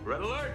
Red alert!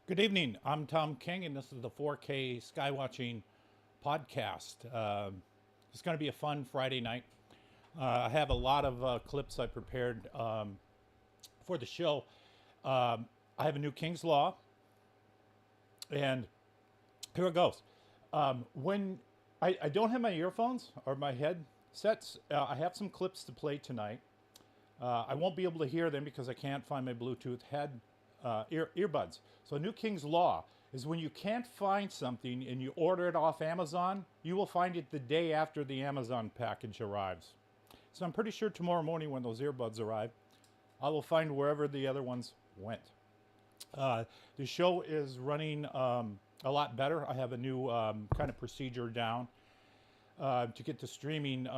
Good evening. I'm Tom King, and this is the 4K Skywatching podcast. It's going to be a fun Friday night. I have a lot of clips I prepared for the show. I have a new King's Law, and here it goes. When I don't have my earphones or my headsets, I have some clips to play tonight. I won't be able to hear them because I can't find my Bluetooth earbuds. So a new King's Law is when you can't find something and you order it off Amazon, you will find it the day after the Amazon package arrives. So I'm pretty sure tomorrow morning when those earbuds arrive, I will find wherever the other ones went. The show is running a lot better. I have a new kind of procedure down to get the streaming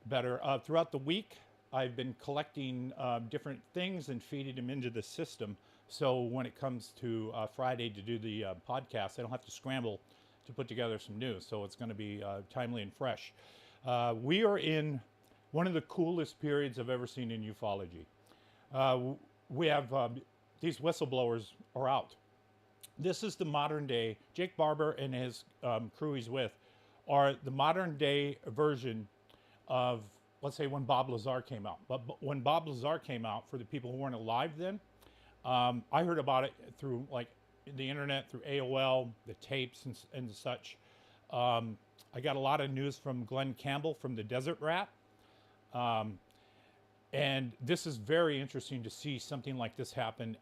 better. Throughout the week, I've been collecting different things and feeding them into the system. So when it comes to Friday to do the podcast, I don't have to scramble to put together some news. So it's going to be timely and fresh. We are in one of the coolest periods I've ever seen in ufology. We have these whistleblowers are out. This is the modern day. Jake Barber and his crew he's with are the modern day version of, let's say, when Bob Lazar came out. But when Bob Lazar came out, for the people who weren't alive then, I heard about it through like the internet, through AOL, the tapes and such. I got a lot of news from Glenn Campbell from the Desert Rat. And this is very interesting to see something like this happen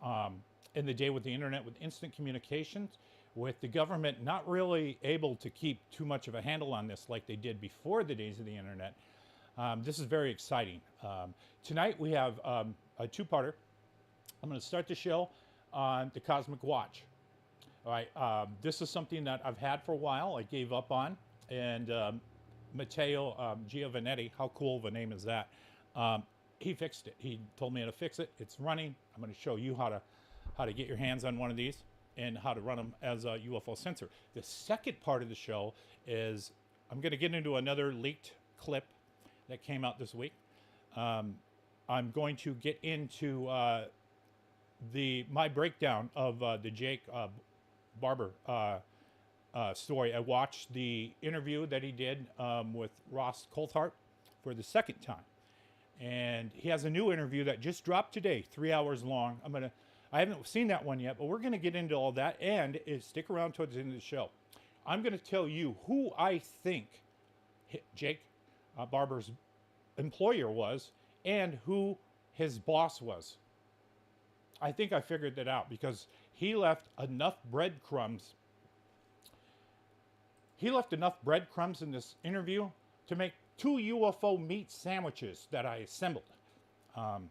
in the day with the internet, with instant communications, with the government not really able to keep too much of a handle on this like they did before the days of the internet. This is very exciting. Tonight we have a two-parter. I'm going to start the show on the Cosmic Watch. All right, this is something that I've had for a while. I gave up on, and Matteo Giovanetti, how cool of a name is that? He fixed it. He told me how to fix it. It's running. I'm going to show you how to get your hands on one of these and how to run them as a UFO sensor. The second part of the show is I'm going to get into another leaked clip that came out this week. I'm going to get into my breakdown of the Jake Barber story. I watched the interview that he did with Ross Coulthart for the second time, and he has a new interview that just dropped today, 3 hours long. I haven't seen that one yet, but we're gonna get into all that, and stick around towards the end of the show. I'm gonna tell you who I think Jake Barber's employer was and who his boss was. I think I figured that out because he left enough breadcrumbs. He left enough breadcrumbs in this interview to make 2 UFO meat sandwiches that I assembled. Um,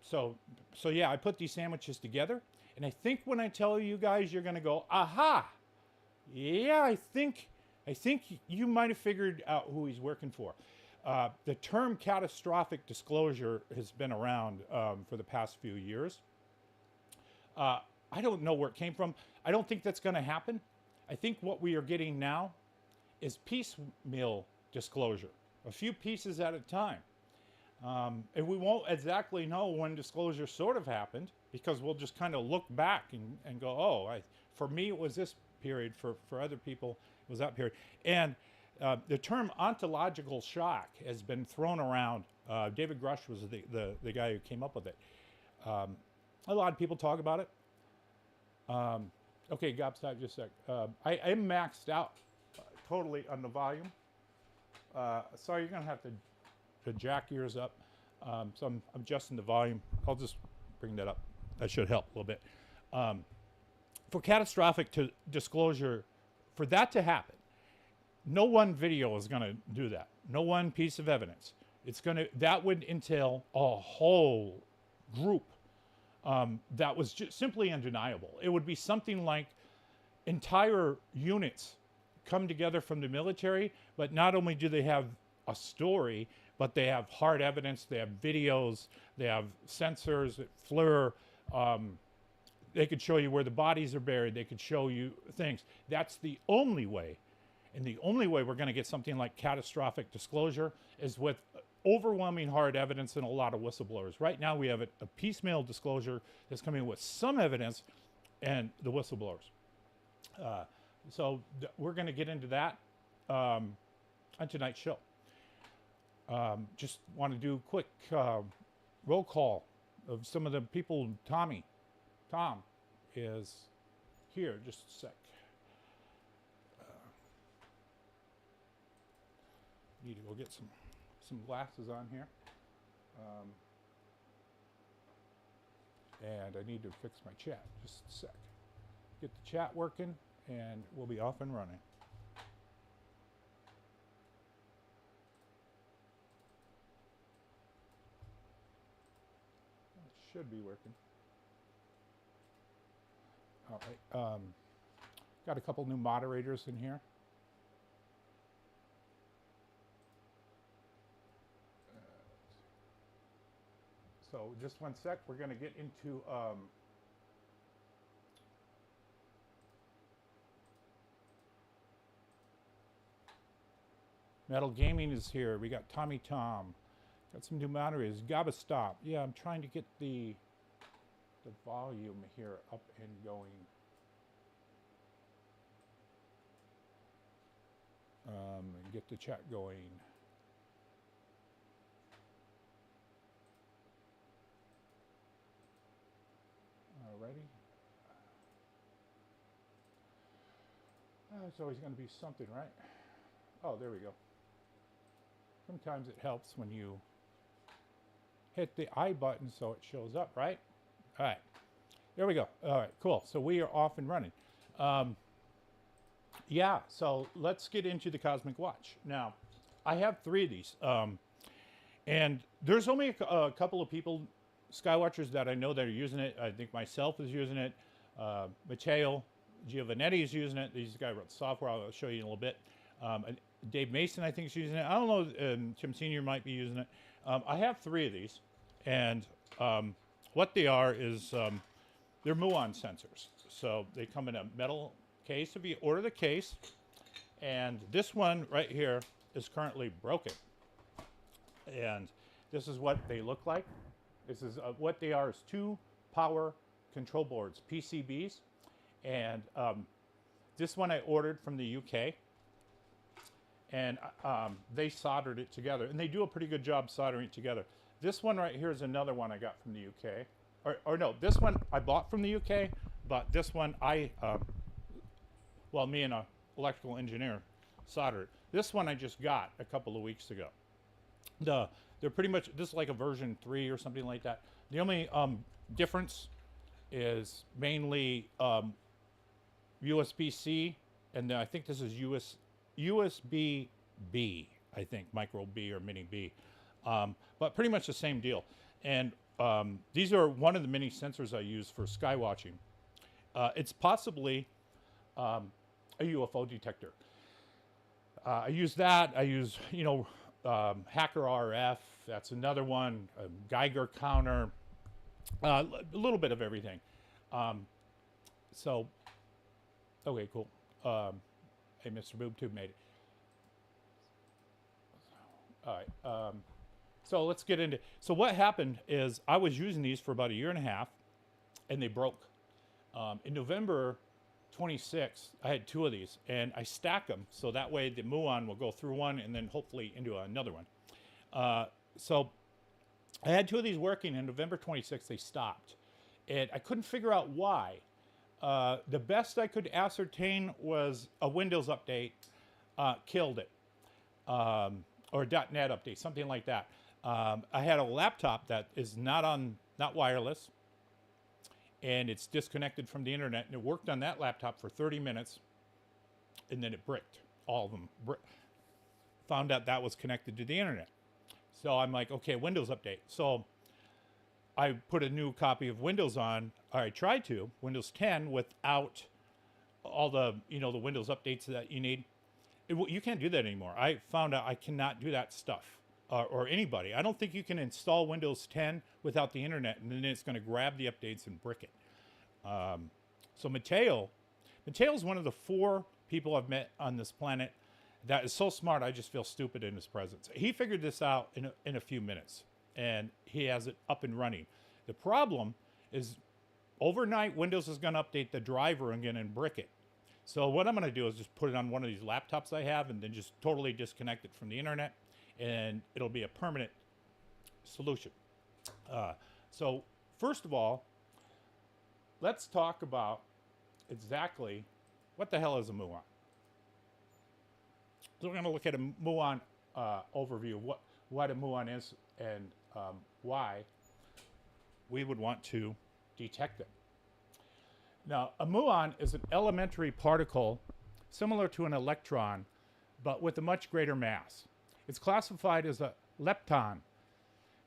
so, so yeah, I put these sandwiches together, and I think when I tell you guys, you're gonna go, aha! Yeah, I think you might have figured out who he's working for. The term catastrophic disclosure has been around for the past few years. I don't know where it came from. I don't think that's going to happen. I think what we are getting now is piecemeal disclosure, a few pieces at a time. And we won't exactly know when disclosure sort of happened because we'll just kind of look back and go, oh, for me it was this period, for other people it was that period. And the term ontological shock has been thrown around. David Grush was the guy who came up with it. A lot of people talk about it. Okay, Gobstop, just a sec. I am maxed out totally on the volume. Sorry, you're going to have to jack yours up. So I'm adjusting the volume. I'll just bring that up. That should help a little bit. For catastrophic disclosure, for that to happen, no one video is going to do that. No one piece of evidence. That would entail a whole group that was just simply undeniable. It would be something like entire units come together from the military, but not only do they have a story, but they have hard evidence, they have videos, they have sensors that FLIR, they could show you where the bodies are buried, they could show you things. That's the only way. And the only way we're going to get something like catastrophic disclosure is with overwhelming hard evidence and a lot of whistleblowers. Right now we have a piecemeal disclosure that's coming with some evidence and the whistleblowers. We're going to get into that on tonight's show. Just want to do a quick roll call of some of the people. Tom is here. Just a sec. Need to go get some glasses on here. And I need to fix my chat. Just a sec. Get the chat working, and we'll be off and running. It should be working. All right. Got a couple new moderators in here. So just one sec, we're going to get into Metal Gaming is here. We got Tommy Tom. Got some new moderators. Gabastop. Yeah, I'm trying to get the volume here up and going. And get the chat going. Alrighty. It's always going to be something, right? Oh, there we go. Sometimes it helps when you hit the I button so it shows up, right? All right. There we go. All right, cool. So we are off and running. Yeah, so let's get into the Cosmic Watch. Now, I have 3 of these. And there's only a couple of people, Skywatchers, that I know that are using it. I think myself is using it. Matteo Giovanetti is using it. This guy wrote the software. I'll show you in a little bit. Dave Mason, I think, is using it. I don't know. Tim Sr. might be using it. I have 3 of these. And what they are is they're MUON sensors. So they come in a metal case. If you order the case, and this one right here is currently broken. And this is what they look like. This is what they are is 2 power control boards, PCBs. And this one I ordered from the UK. And they soldered it together. And they do a pretty good job soldering it together. This one right here is another one I got from the UK. Or no, this one I bought from the UK. But this one me and an electrical engineer soldered. This one I just got a couple of weeks ago. They're pretty much, this is like a version 3 or something like that. The only difference is mainly USB-C, and then I think this is USB-B. I think, micro B or mini B. But pretty much the same deal. And these are one of the many sensors I use for sky watching. It's possibly a UFO detector. I use that. I use, Hacker RF. That's another one. A Geiger counter. A little bit of everything. So, okay, cool. Hey, Mr. BoobTube made it. All right. So let's get into. So what happened is I was using these for about a year and a half, and they broke. In November 26th, I had 2 of these, and I stack them so that way the MUON will go through one and then hopefully into another one. So I had 2 of these working, and November 26th they stopped, and I couldn't figure out why. The best I could ascertain was a Windows update killed it, or .NET update, something like that. I had a laptop that is not wireless, and it's disconnected from the internet, and it worked on that laptop for 30 minutes, and then it bricked. All of them found out that was connected to the internet. So I'm like, okay, Windows update. So I put a new copy of Windows on, or I tried to, Windows 10, without all the, the Windows updates that you need. You can't do that anymore. I found out I cannot do that stuff, or anybody. I don't think you can install Windows 10 without the internet, and then it's going to grab the updates and brick it. So Mateo's one of the 4 people I've met on this planet that is so smart I just feel stupid in his presence. He figured this out in a few minutes, and he has it up and running. The problem is overnight Windows is going to update the driver again and brick it. So what I'm going to do is just put it on one of these laptops I have and then just totally disconnect it from the internet, and it'll be a permanent solution. So first of all, let's talk about exactly what the hell is a MUON. So we're going to look at a MUON overview of what a MUON is and why we would want to detect them. Now, a MUON is an elementary particle similar to an electron, but with a much greater mass. It's classified as a lepton,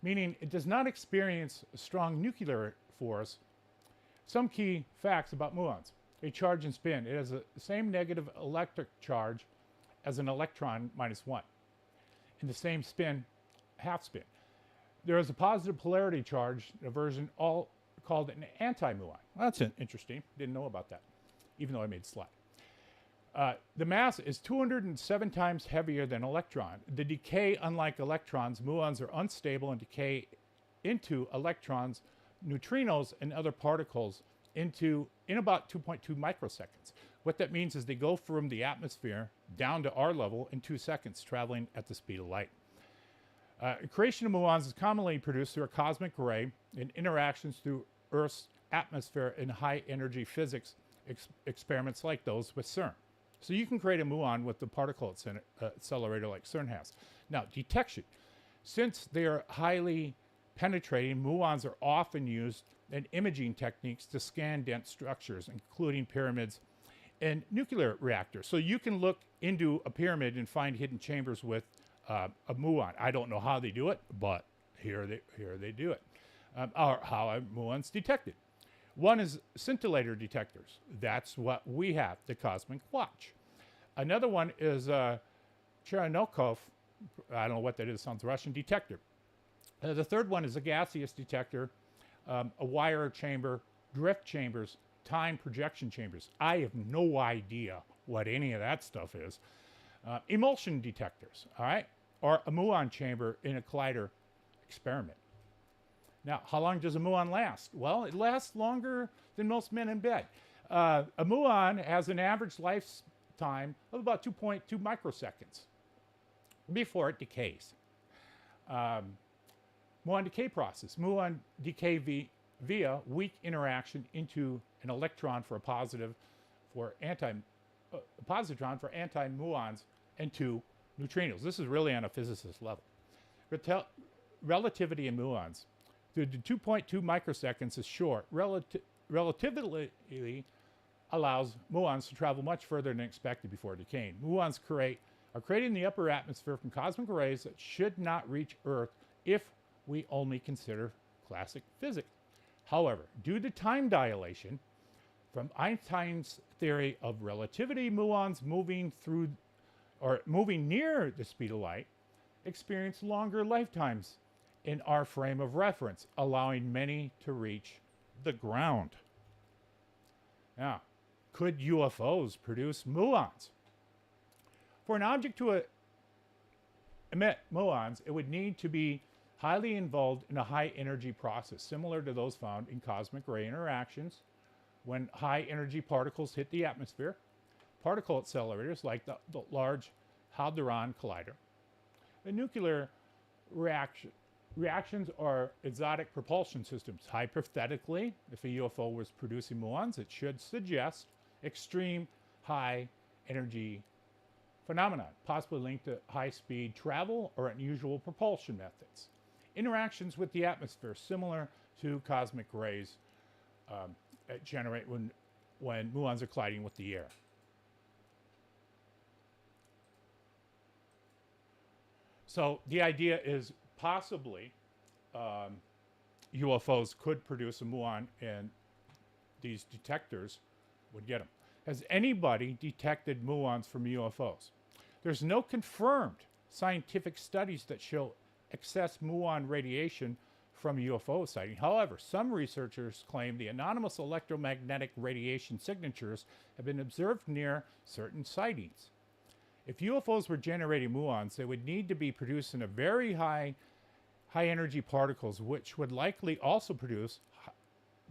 meaning it does not experience a strong nuclear force. Some key facts about MUONs: a charge and spin. It has the same negative electric charge as an electron -1, and the same spin, half spin. There is a positive polarity charge, a version called an anti-MUON. Well, that's interesting. Didn't know about that, even though I made a slide. The mass is 207 times heavier than electron. The decay, unlike electrons, MUONs are unstable and decay into electrons, neutrinos, and other particles in about 2.2 microseconds. What that means is they go from the atmosphere down to our level in 2 seconds, traveling at the speed of light. Creation of MUONs is commonly produced through a cosmic ray and interactions through Earth's atmosphere and high-energy physics experiments like those with CERN. So you can create a MUON with the particle accelerator like CERN has. Now, detection. Since they are highly penetrating, MUONs are often used in imaging techniques to scan dense structures, including pyramids and nuclear reactors. So you can look into a pyramid and find hidden chambers with a MUON. I don't know how they do it, but here they do it. Or how a MUON's detected. One is scintillator detectors. That's what we have, the Cosmic Watch. Another one is Cherenkov, I don't know what that is, sounds Russian, detector. The third one is a gaseous detector, a wire chamber, drift chambers, time projection chambers. I have no idea what any of that stuff is. Emulsion detectors, all right? Or a MUON chamber in a collider experiment. Now, how long does a MUON last? Well, it lasts longer than most men in bed. A MUON has an average lifetime of about 2.2 microseconds before it decays. MUON decay process. MUON decay via weak interaction into an electron for a positron for anti-MUONs and 2 neutrinos. This is really on a physicist level. Relativity in MUONs. The 2.2 microseconds is short. Relativity allows MUONs to travel much further than expected before decaying. MUONs create are created in the upper atmosphere from cosmic rays that should not reach Earth if we only consider classic physics. However, due to time dilation, from Einstein's theory of relativity, muons moving through or moving near the speed of light experience longer lifetimes in our frame of reference, allowing many to reach the ground. Now, could UFOs produce muons? For an object to emit muons, it would need to be highly involved in a high energy process, similar to those found in cosmic ray interactions when high energy particles hit the atmosphere, particle accelerators like the Large Hadron Collider, and nuclear reactions are exotic propulsion systems. Hypothetically, if a UFO was producing muons, it should suggest extreme high energy phenomenon, possibly linked to high-speed travel or unusual propulsion methods. Interactions with the atmosphere, similar to cosmic rays, generate when muons are colliding with the air. So the idea is possibly UFOs could produce a muon, and these detectors would get them. Has anybody detected muons from UFOs? There's no confirmed scientific studies that show excess muon radiation from UFO sighting. However, some researchers claim the anonymous electromagnetic radiation signatures have been observed near certain sightings. If UFOs were generating muons, they would need to be produced in a very high energy particles, which would likely also produce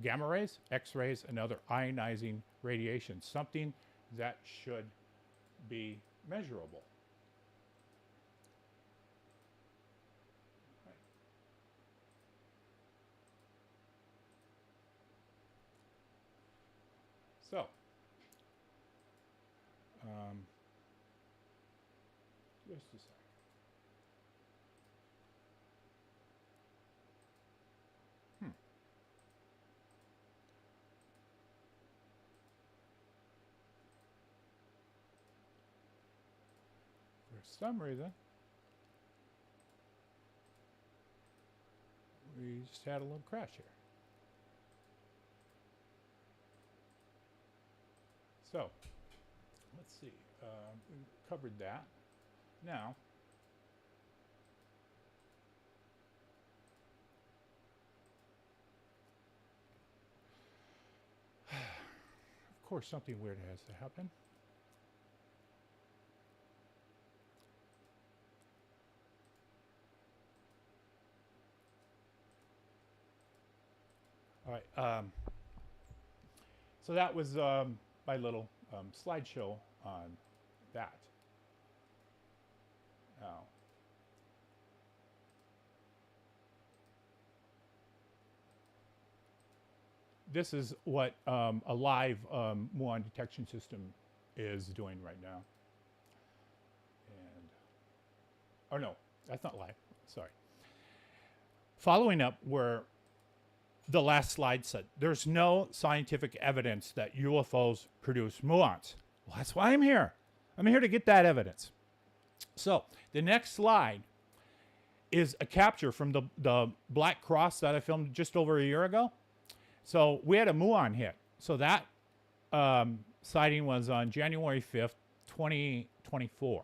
gamma rays, X-rays, and other ionizing radiation, something that should be measurable. Okay. So, just a second. For some reason, we just had a little crash here. So, let's see. We covered that. Now, of course, something weird has to happen. All right. So that was my little slideshow on that. Now, this is what a live muon detection system is doing right now. And, oh no, that's not live. Sorry. Following up where the last slide said, there's no scientific evidence that UFOs produce muons. Well, that's why I'm here. I'm here to get that evidence. So the next slide is a capture from the Black Cross that I filmed just over a year ago. So we had a muon hit. So that sighting was on January 5th, 2024.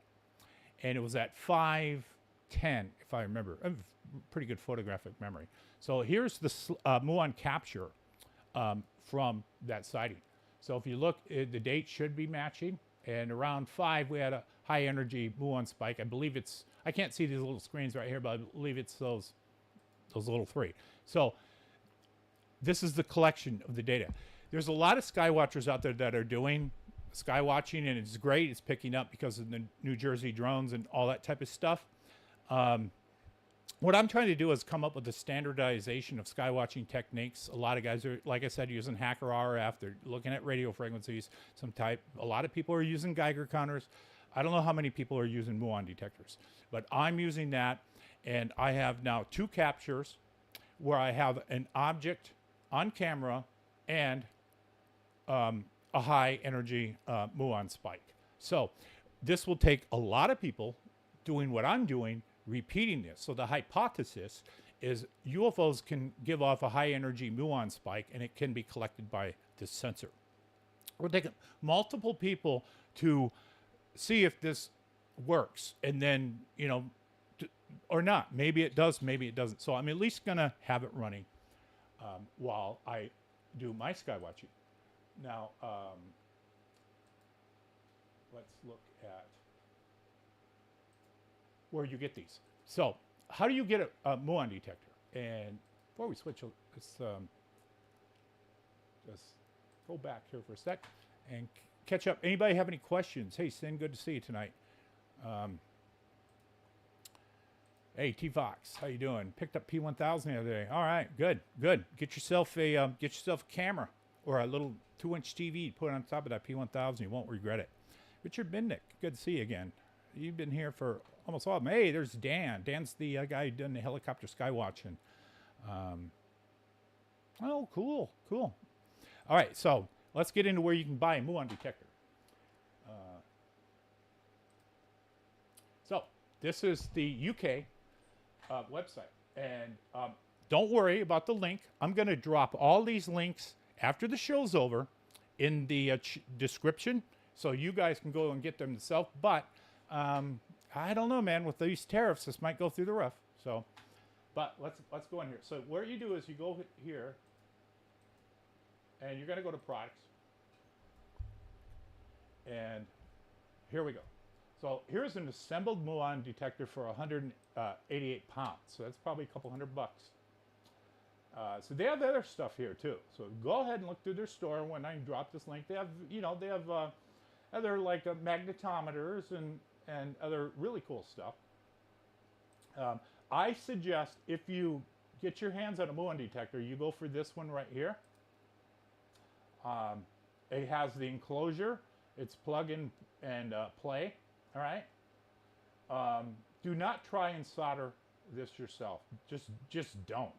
And it was at 5:10, if I remember. I have pretty good photographic memory. So here's the muon capture from that sighting. So if you look, the date should be matching. And around 5, we had a high energy muon spike. I believe it's, I can't see these little screens right here, but I believe it's those little 3. So this is the collection of the data. There's a lot of Skywatchers out there that are doing Skywatching, and it's great. It's picking up because of the New Jersey drones and all that type of stuff. What I'm trying to do is come up with a standardization of Skywatching techniques. A lot of guys are, like I said, using hacker RF. They're looking at radio frequencies, some type. A lot of people are using Geiger counters. I don't know how many people are using muon detectors, but I'm using that, and I have now 2 captures where I have an object on camera and a high energy muon spike. So this will take a lot of people doing what I'm doing, repeating this. So the hypothesis is UFOs can give off a high energy muon spike, and it can be collected by this sensor. We're taking multiple people to see if this works, and then, or not. Maybe it does, maybe it doesn't. So I'm at least going to have it running while I do my skywatching. Now, let's look at where you get these. So how do you get a muon detector? And before we switch, let's just go back here for a sec and catch up. Anybody have any questions? Hey, Sin, good to see you tonight. Hey, T-Fox, how you doing? Picked up P1000 the other day. All right, good. Get yourself a camera or a little 2-inch TV. Put it on top of that P1000. You won't regret it. Richard Bindick, good to see you again. You've been here for almost all of them. Hey, there's Dan. Dan's the guy who done the helicopter skywatching. Oh, cool. All right, so let's get into where you can buy a muon detector. So this is the UK website, and don't worry about the link. I'm going to drop all these links after the show's over in the description, so you guys can go and get them yourself. But I don't know, man. With these tariffs, this might go through the roof. So, but let's go in here. So what you do is you go here, and you're going to go to products, and here we go. So here's an assembled muon detector for 188 pounds. So that's probably a couple $100. So they have other stuff here too. So go ahead and look through their store. When I drop this link, they have, other like magnetometers and other really cool stuff. I suggest if you get your hands on a muon detector, you go for this one right here. It has the enclosure. It's plug in and play. All right. Do not try and solder this yourself. Just don't.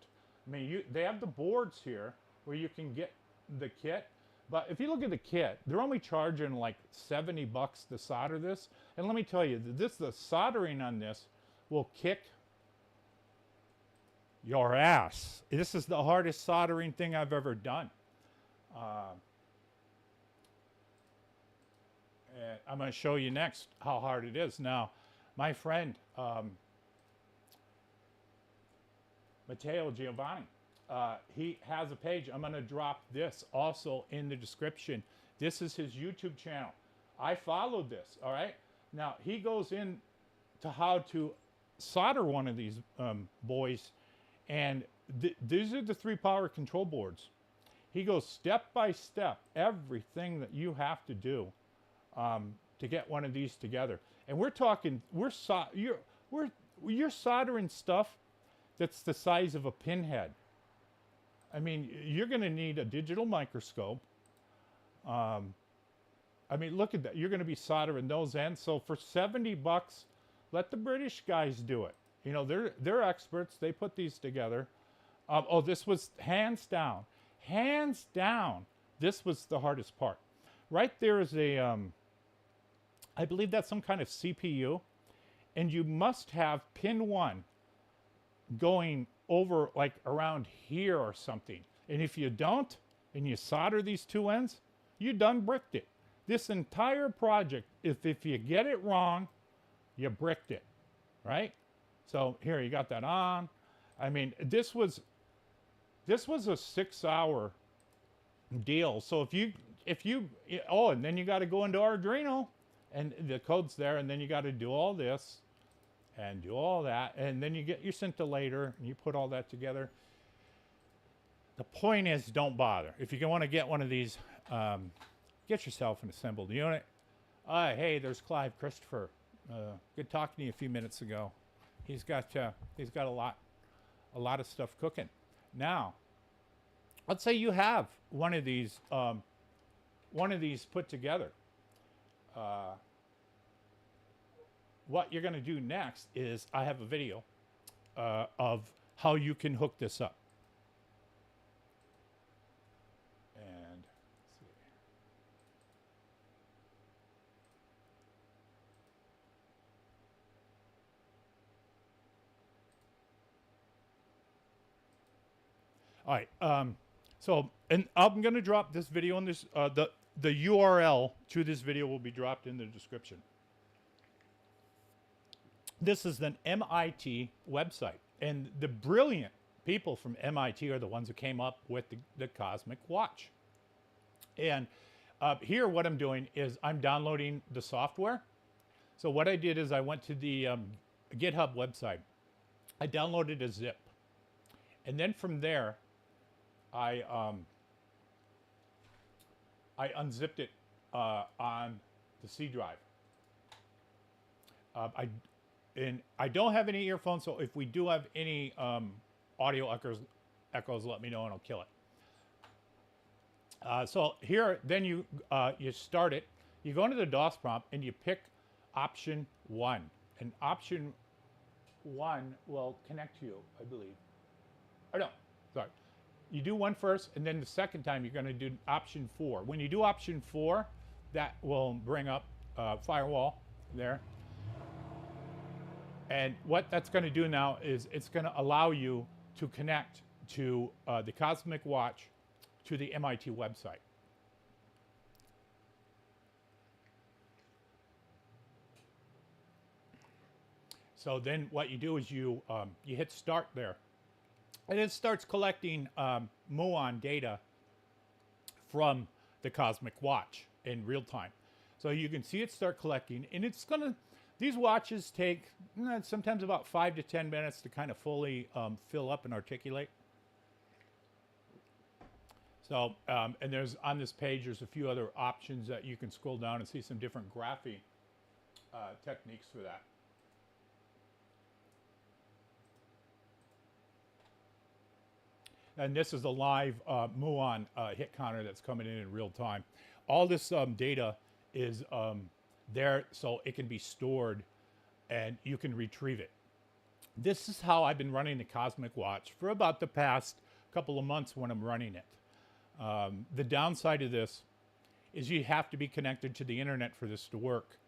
I mean, they have the boards here where you can get the kit, but if you look at the kit, they're only charging like $70 to solder this. And let me tell you, the soldering on this will kick your ass. This is the hardest soldering thing I've ever done. And I'm going to show you next how hard it is. Now, my friend, Matteo Giovanni, he has a page. I'm going to drop this also in the description. This is his YouTube channel. I followed this, all right? Now, he goes in to how to solder one of these boys, and these are the 3 power control boards. He goes step by step, everything that you have to do to get one of these together. And we're talking, you're soldering stuff that's the size of a pinhead. I mean, you're going to need a digital microscope. I mean, look at that. You're going to be soldering those ends. So for $70, let the British guys do it. You know, they're experts. They put these together. Oh, this was hands down, this was the hardest part. Right there is a, I believe that's some kind of CPU, and you must have pin 1 going over like around here or something. And if you don't, and you solder these 2 ends, you done bricked it. This entire project, if you get it wrong, you bricked it, right? So here, you got that on. I mean, this was a 6-hour deal. So if you, oh, and then you got to go into Arduino, and the code's there, and then you got to do all this and do all that, and then you get your scintillator and you put all that together. The point is, don't bother. If you want to get one of these, get yourself an assembled unit. Hey, there's Clive Christopher. Good talking to you a few minutes ago. He's got a lot of stuff cooking. Now, let's say you have one of these put together. What you're going to do next is, I have a video of how you can hook this up. And let's see. All right. So, and I'm going to drop this video in this, the URL to this video will be dropped in the description. This is an MIT website. And the brilliant people from MIT are the ones who came up with the Cosmic Watch. And here what I'm doing is I'm downloading the software. So what I did is I went to the GitHub website. I downloaded a zip. And then from there, I unzipped it on the C drive. I don't have any earphones, so if we do have any audio echoes, let me know and I'll kill it. So here, then you start it. You go into the DOS prompt and you pick option 1. And option 1 will connect to you, I believe. Or no, sorry. You do 1 first, and then the second time you're going to do option 4. When you do option 4, that will bring up firewall there. And what that's going to do now is it's going to allow you to connect to the Cosmic Watch to the MIT website. So then what you do is you hit start there. And it starts collecting MUON data from the Cosmic Watch in real time. So you can see it start collecting, and it's going to, these watches take sometimes about 5 to 10 minutes to kind of fully fill up and articulate. So, and there's on this page, there's a few other options that you can scroll down and see some different graphing techniques for that. And this is a live MUON hit counter that's coming in real time. All this data is there so it can be stored and you can retrieve it. This is how I've been running the Cosmic Watch for about the past couple of months when I'm running it. The downside of this is you have to be connected to the internet for this to work.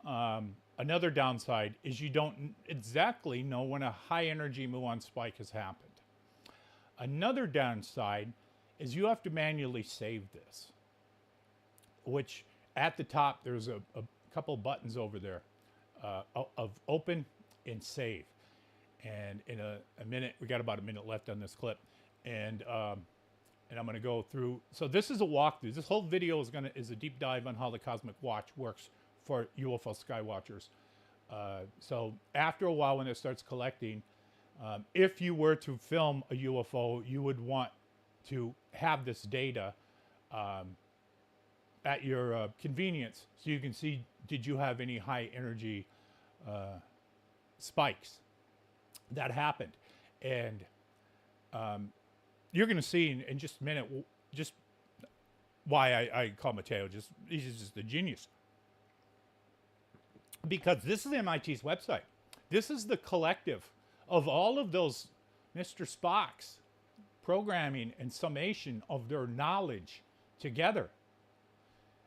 Another downside is you don't exactly know when a high energy MUON spike has happened. Another downside is you have to manually save this, which at the top there's a couple buttons over there of open and save. And in a minute, we got about a minute left on this clip, and I'm going to go through. So this is a walkthrough. This whole video is a deep dive on how the Cosmic Watch works for UFO skywatchers. So after a while, when it starts collecting, if you were to film a UFO, you would want to have this data at your convenience so you can see, did you have any high energy spikes that happened? And you're going to see in just a minute just why I call Mateo, he's just a genius. Because this is MIT's website. This is the collective of all of those Mr. Spock's programming and summation of their knowledge together.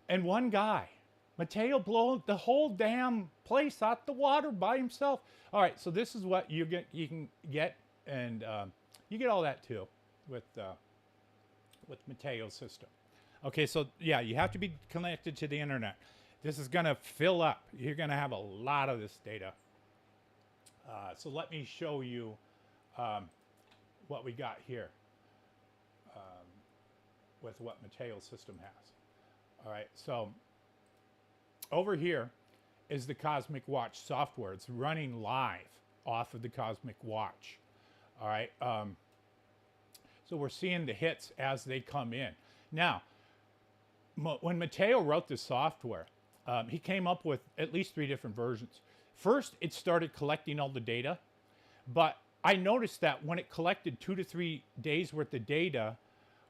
And one guy, Mateo, blew the whole damn place out the water by himself. All right, so this is what you can get, and you get all that too with Mateo's system. Okay, so yeah, you have to be connected to the internet. This is going to fill up. You're going to have a lot of this data. So let me show you what we got here with what Mateo's system has. All right, so over here is the Cosmic Watch software. It's running live off of the Cosmic Watch. All right, so we're seeing the hits as they come in. Now, when Mateo wrote this software, he came up with at least 3 different versions. First, it started collecting all the data, but I noticed that when it collected 2 to 3 days worth of data,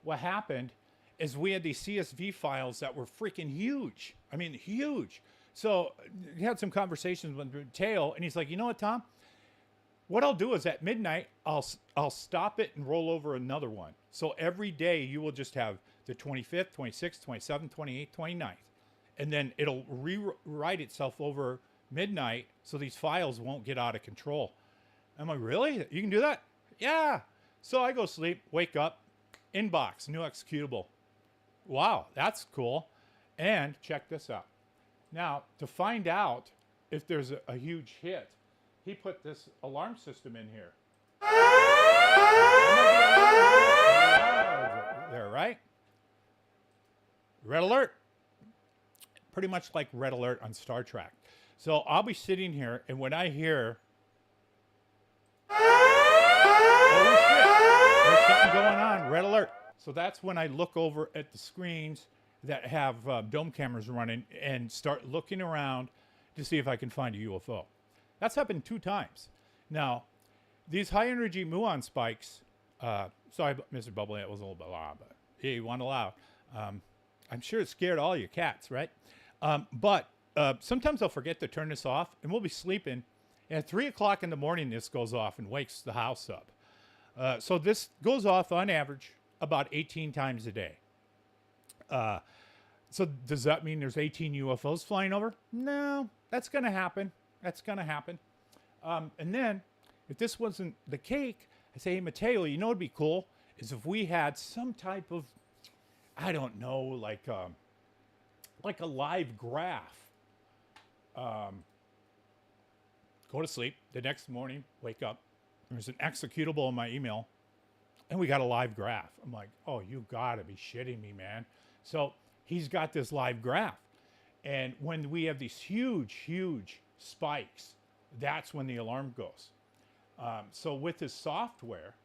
what happened is we had these CSV files that were freaking huge. I mean, huge. So we had some conversations with Mateo, and he's like, you know what, Tom? What I'll do is at midnight, I'll stop it and roll over another one. So every day you will just have the 25th, 26th, 27th, 28th, 29th. And then it'll rewrite itself over midnight so these files won't get out of control. I'm like, really? You can do that? Yeah. So I go sleep, wake up, inbox, new executable. Wow, that's cool. And check this out. Now, to find out if there's a huge hit, he put this alarm system in here. There, right? Red alert. Pretty much like red alert on Star Trek. So I'll be sitting here, and when I hear, oh shit, there's something going on, red alert. So that's when I look over at the screens that have dome cameras running and start looking around to see if I can find a UFO. That's happened 2 times. Now, these high energy muon spikes, sorry, Mr. Bubbly, that was a little bit loud, but yeah, you want to loud. I'm sure it scared all your cats, right? But sometimes I'll forget to turn this off, and we'll be sleeping, and at 3 o'clock in the morning, this goes off and wakes the house up. So this goes off on average about 18 times a day. So does that mean there's 18 UFOs flying over? No, that's going to happen. That's going to happen. And then, if this wasn't the cake, I say, hey, Mateo, you know what would be cool? Is if we had some type of, I don't know, like a live graph. Go to sleep. The next morning, wake up. There's an executable in my email, and we got a live graph. I'm like, oh, you got to be shitting me, man. So he's got this live graph. And when we have these huge, huge spikes, that's when the alarm goes. So with this software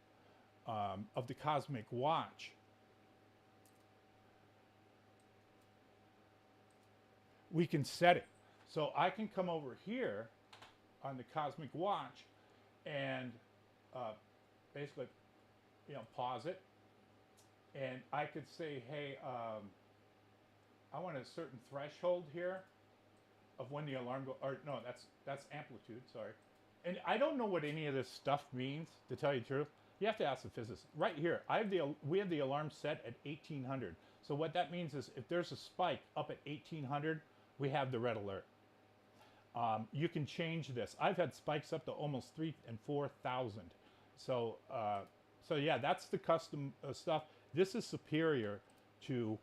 of the Cosmic Watch, we can set it. So I can come over here on the Cosmic Watch and basically, pause it. And I could say, hey, I want a certain threshold here of when the alarm goes, or no, that's amplitude, sorry. And I don't know what any of this stuff means, to tell you the truth. You have to ask the physicist. Right here, we have the alarm set at 1800. So what that means is if there's a spike up at 1800, we have the red alert. You can change this. I've had spikes up to almost 3,000 and 4,000. So yeah, that's the custom stuff. This is superior to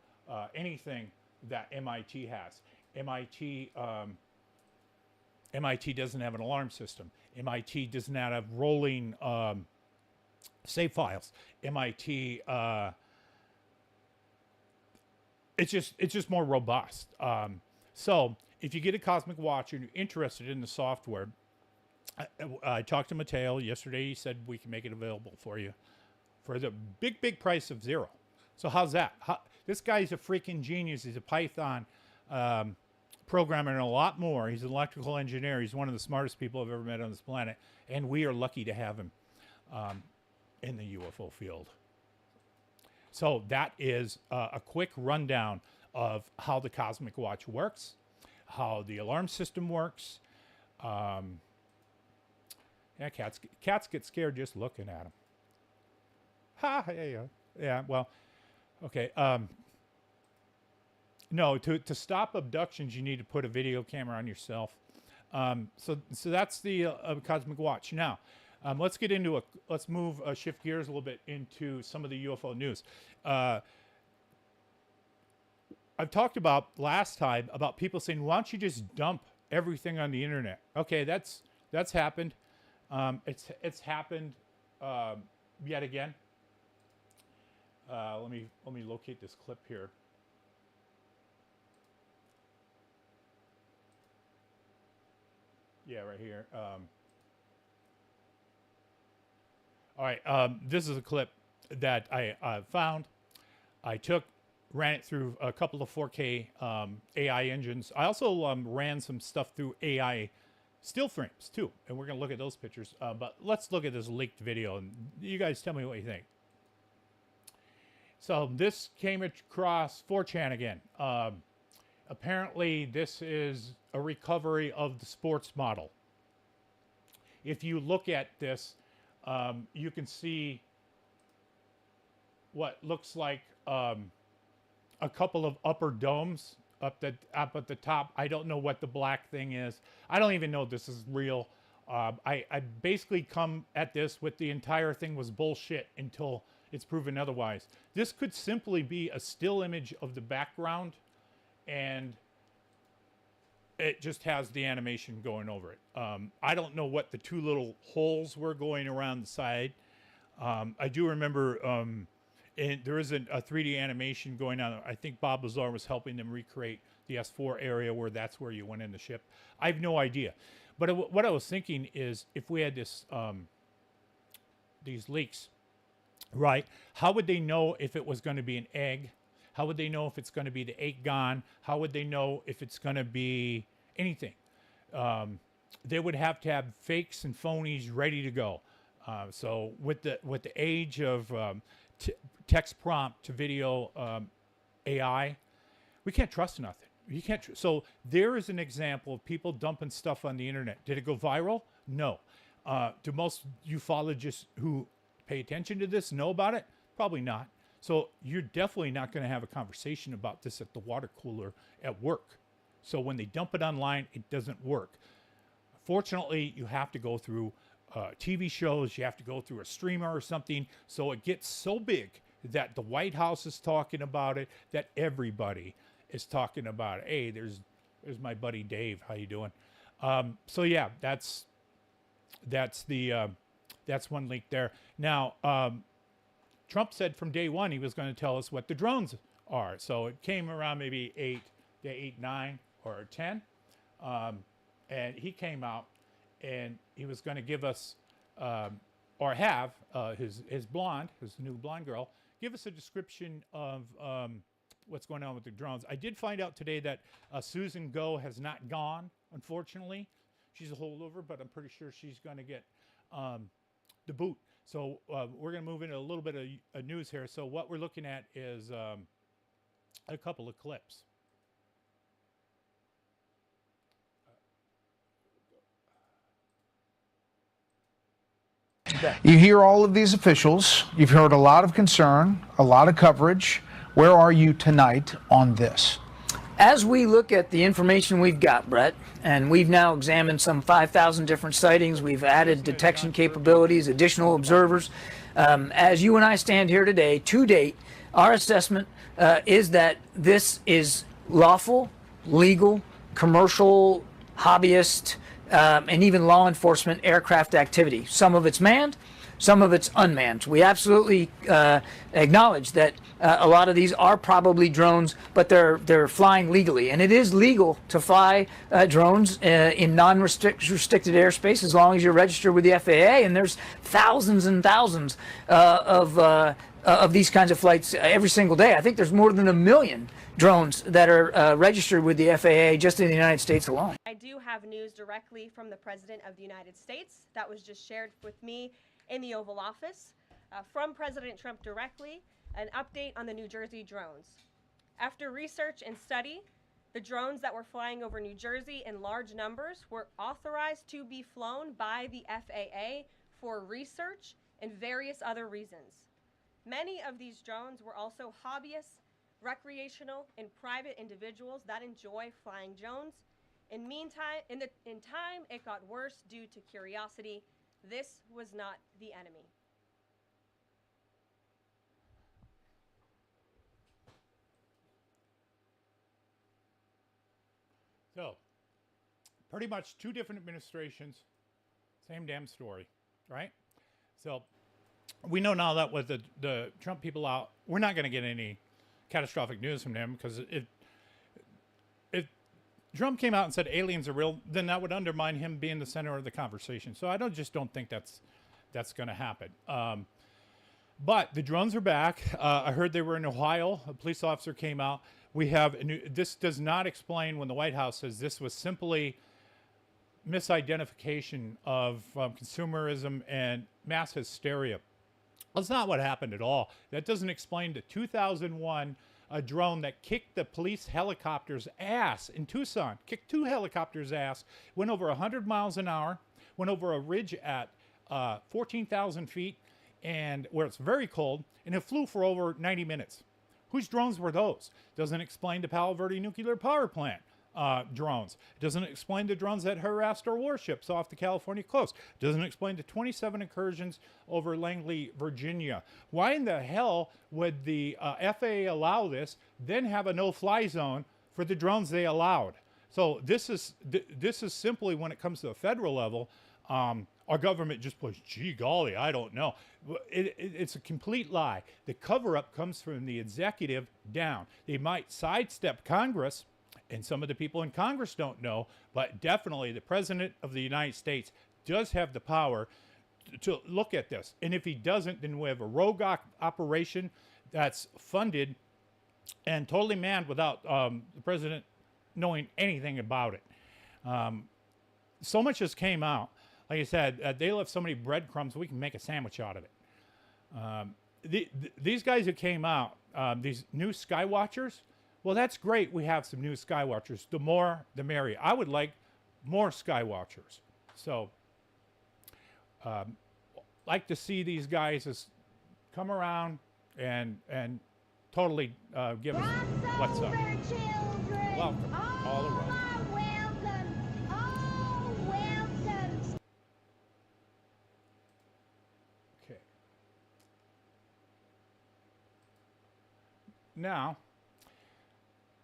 anything that MIT has. MIT doesn't have an alarm system. MIT does not have rolling save files. MIT, it's just more robust. So if you get a Cosmic Watch and you're interested in the software, I talked to Mateo yesterday. He said we can make it available for you for the big price of $0. So how's that? This guy's a freaking genius. He's a Python programmer and a lot more. He's an electrical engineer. He's one of the smartest people I've ever met on this planet. And we are lucky to have him in the UFO field. So that is a quick rundown of how the Cosmic Watch works, how the alarm system works. Yeah, cats get scared just looking at them. Ha, yeah, well, okay. No, to stop abductions, you need to put a video camera on yourself. So that's the Cosmic Watch. Now, let's get into let's move, shift gears a little bit into some of the UFO news. I've talked about last time about people saying, why don't you just dump everything on the internet? Okay, that's happened. It's happened yet again. Let me locate this clip here. Yeah, right here. All right, this is a clip that I found. I ran it through a couple of 4K AI engines. I also ran some stuff through AI still frames too, and we're gonna look at those pictures. But let's look at this leaked video, and you guys tell me what you think. So this came across 4chan again. Apparently, this is a recovery of the sports model. If you look at this, you can see what looks like a couple of upper domes up at the top. I don't know what the black thing is. I don't even know if this is real. I basically come at this with the entire thing was bullshit until it's proven otherwise. This could simply be a still image of the background, and it just has the animation going over it. I don't know what the two little holes were going around the side. I do remember and there is a 3D animation going on. I think Bob Lazar was helping them recreate the S4 area where that's where you went in the ship. I have no idea. But what I was thinking is if we had this these leaks, right? How would they know if it was going to be an egg? How would they know if it's going to be the egg gone? How would they know if it's going to be anything? They would have to have fakes and phonies ready to go. So with the age of text prompt to video AI, we can't trust nothing. You can't. So there is an example of people dumping stuff on the internet. Did it go viral? No. Do most ufologists who pay attention to this know about it? Probably not. So you're definitely not going to have a conversation about this at the water cooler at work. So when they dump it online, it doesn't work. Fortunately, you have to go through TV shows. You have to go through a streamer or something. So it gets so big that the White House is talking about it, that everybody is talking about it. Hey, there's my buddy Dave. How you doing? So yeah, that's one leak there. Now, Trump said from day one he was going to tell us what the drones are. So it came around maybe 8, 9, or 10, and he came out and he was going to give us, or have his blonde, his new blonde girl, give us a description of what's going on with the drones. I did find out today that Susan Go has not gone, unfortunately. She's a holdover, but I'm pretty sure she's going to get the boot. So we're going to move into a little bit of news here. So what we're looking at is a couple of clips. You hear all of these officials. You've heard a lot of concern, a lot of coverage. Where are you tonight on this? As we look at the information we've got, Brett, and we've now examined some 5,000 different sightings, we've added detection capabilities, additional observers. As you and I stand here today, to date, our assessment is that this is lawful, legal, commercial, hobbyist, and even law enforcement aircraft activity. Some of it's manned, some of it's unmanned. We absolutely acknowledge that a lot of these are probably drones, but they're flying legally, and it is legal to fly drones in non-restricted airspace as long as you're registered with the FAA. And there's thousands and thousands of these kinds of flights every single day. I think there's more than 1 million drones that are registered with the FAA just in the United States alone. I do have news directly from the President of the United States that was just shared with me in the Oval Office from President Trump directly, an update on the New Jersey drones. After research and study, the drones that were flying over New Jersey in large numbers were authorized to be flown by the FAA for research and various other reasons. Many of these drones were also hobbyists, recreational, and private individuals that enjoy flying drones. In time, it got worse due to curiosity. This was not the enemy. So, pretty much two different administrations, same damn story, right? So, we know now that with the Trump people out, we're not going to get any catastrophic news from them, because if Trump came out and said aliens are real, then that would undermine him being the center of the conversation. So I just don't think that's going to happen. But the drones are back. I heard they were in Ohio. A police officer came out. We have this does not explain when the White House says this was simply misidentification of consumerism and mass hysteria. That's not what happened at all. That doesn't explain the 2001 drone that kicked the police helicopter's ass in Tucson, kicked 2 helicopters' ass, went over 100 miles an hour, went over a ridge at 14,000 feet, and where it's very cold, and it flew for over 90 minutes. Whose drones were those? Doesn't explain the Palo Verde nuclear power plant. drones. It doesn't explain the drones that harassed our warships off the California coast. It doesn't explain the 27 incursions over Langley, Virginia. Why in the hell would the FAA allow this, then have a no-fly zone for the drones they allowed? So this is simply, when it comes to the federal level, our government just puts, gee golly, I don't know. It's a complete lie. The cover-up comes from the executive down. They might sidestep Congress, and some of the people in Congress don't know, but definitely the President of the United States does have the power to look at this. And if he doesn't, then we have a rogue operation that's funded and totally manned without the President knowing anything about it. So much has came out. Like I said, they left so many breadcrumbs, we can make a sandwich out of it. These guys who came out, these new Skywatchers, well, that's great. We have some new Skywatchers. The more, the merrier. I would like more Skywatchers. So, like to see these guys as come around and totally give us what's up. Welcome, all around. Okay. Now,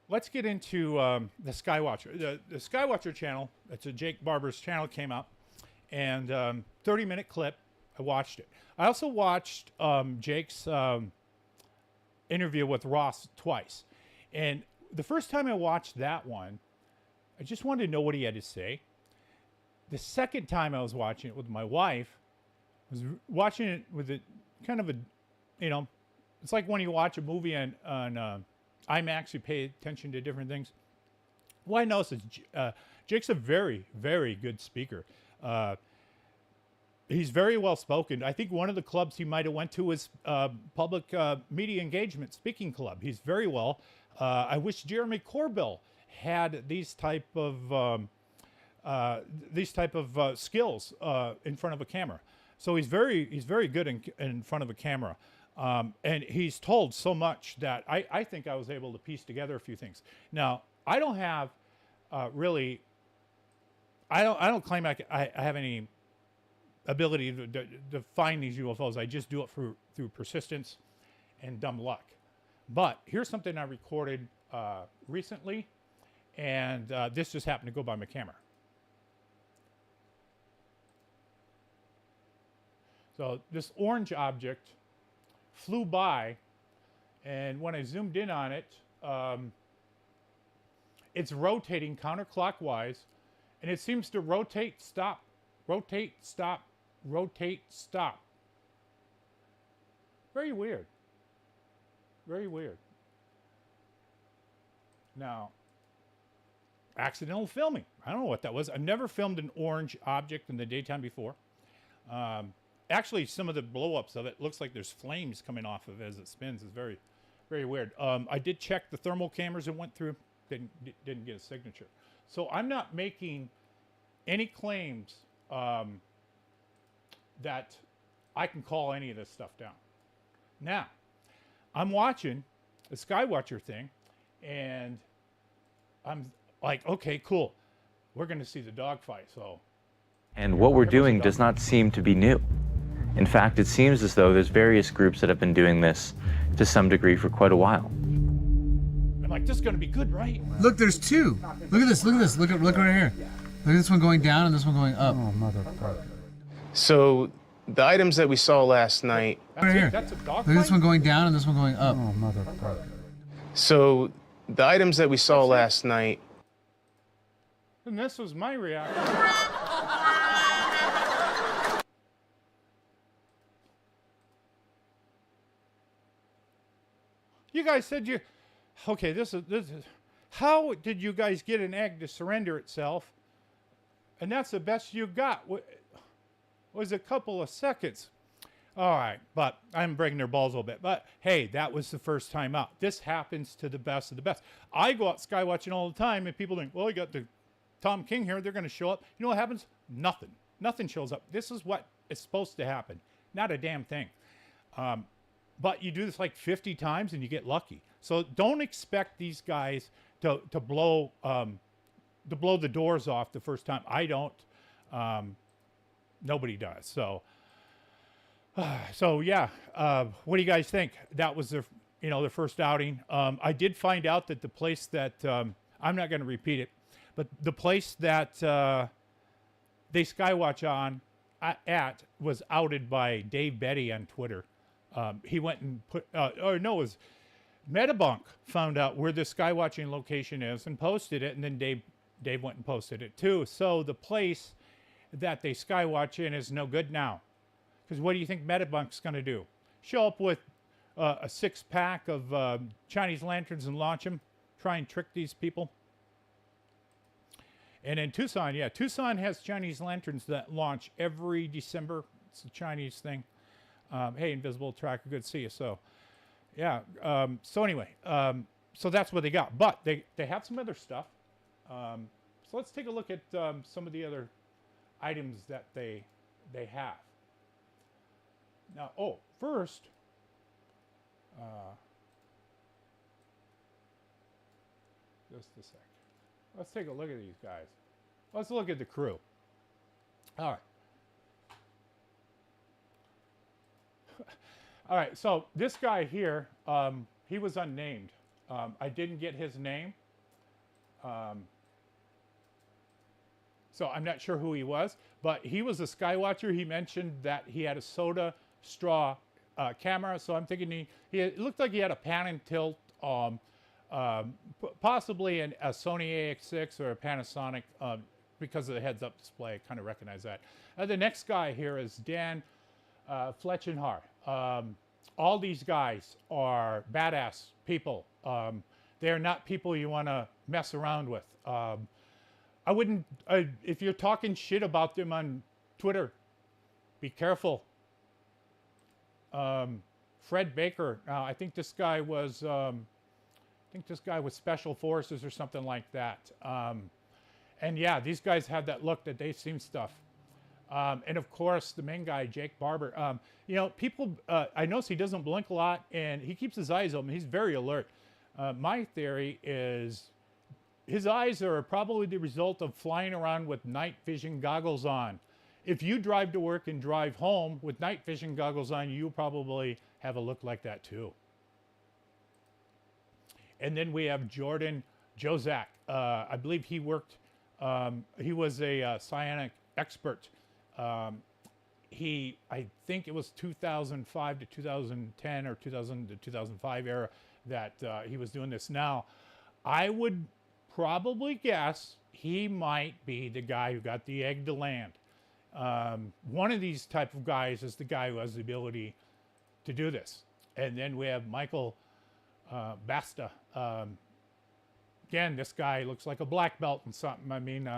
let's get into the Skywatcher. The Skywatcher channel, it's a Jake Barber's channel, came up, and 30-minute clip. I watched it. I also watched Jake's interview with Ross twice. And the first time I watched that one, I just wanted to know what he had to say. The second time I was watching it with my wife, I was watching it with a kind of a, you know, it's like when you watch a movie on IMAX, you pay attention to different things. What I noticed is Jake's a very, very good speaker. He's very well spoken. I think one of the clubs he might have went to was Public Media Engagement Speaking Club. He's very well. I wish Jeremy Corbell had these type of skills in front of a camera. So he's very good in front of a camera. And he's told so much that I think I was able to piece together a few things. Now, I don't have really, I don't claim I have any ability to find these UFOs. I just do it through persistence and dumb luck. But here's something I recorded recently, and this just happened to go by my camera. So this orange object flew by, and when I zoomed in on it, it's rotating counterclockwise, and it seems to rotate, stop, rotate, stop, rotate, stop. Very weird. Very weird. Now, accidental filming. I don't know what that was. I've never filmed an orange object in the daytime before. Actually, some of the blow-ups of it looks like there's flames coming off of it as it spins. It's very, very weird. I did check the thermal cameras and went through. Didn't get a signature. So I'm not making any claims that I can call any of this stuff down. Now, I'm watching the Skywatcher thing, and I'm like, okay, cool. We're going to see the dogfight. So, and what we're doing does not seem to be new. In fact, it seems as though there's various groups that have been doing this to some degree for quite a while. I'm like, this is going to be good, right? Look, there's two. Look at this. Look at this. Look right here. Look at this one going down and this one going up. Oh, motherfucker. So the items that we saw last night. Right here. That's a dogfight? Look at this one going down and this one going up. Oh, motherfucker. So the items that we saw last night. And this was my reaction. You guys said you, okay, this is, how did you guys get an egg to surrender itself? And that's the best you got, was a couple of seconds. All right, but I'm breaking their balls a little bit. But hey, that was the first time out. This happens to the best of the best. I go out skywatching all the time, and people think, well, you got the Tom King here. They're going to show up. You know what happens? Nothing. Nothing shows up. This is what is supposed to happen. Not a damn thing. But you do this like 50 times, and you get lucky. So don't expect these guys to blow to blow the doors off the first time. I don't. Nobody does. So yeah. What do you guys think? That was their, their first outing. I did find out that the place that I'm not going to repeat it, but the place that they Skywatch at was outed by Dave Betty on Twitter. He went and put, it was Metabunk found out where the Skywatching location is and posted it, and then Dave went and posted it too. So the place that they Skywatch in is no good now. Because what do you think Metabunk's going to do? Show up with a 6-pack of Chinese lanterns and launch them? Try and trick these people? And in Tucson, Tucson has Chinese lanterns that launch every December. It's a Chinese thing. Hey, Invisible Tracker, good to see you. So, yeah. So anyway, so that's what they got. But they have some other stuff. So let's take a look at some of the other items that they have. Now, first, just a sec. Let's take a look at these guys. Let's look at the crew. All right. All right, so this guy here, he was unnamed. I didn't get his name. So I'm not sure who he was, but he was a Skywatcher. He mentioned that he had a soda straw camera, so I'm thinking it looked like he had a pan and tilt, possibly a Sony AX6 or a Panasonic because of the heads-up display. I kind of recognize that. The next guy here is Dan Fletchenhar. All these guys are badass people. They're not people you want to mess around with. I wouldn't, if you're talking shit about them on Twitter, be careful. Fred Baker, I think this guy was, Special Forces or something like that. And yeah, these guys have that look that they've seen stuff. And of course, the main guy, Jake Barber. People, I notice he doesn't blink a lot and he keeps his eyes open. He's very alert. My theory is his eyes are probably the result of flying around with night vision goggles on. If you drive to work and drive home with night vision goggles on, you probably have a look like that too. And then we have Jordan Jozak. I believe he worked, he was a psionic expert. I think it was 2005 to 2010 or 2000 to 2005 era that he was doing this. Now, I would probably guess he might be the guy who got the egg to land. One of these type of guys is the guy who has the ability to do this. And then we have Michael Basta. Again, this guy looks like a black belt and something. I mean,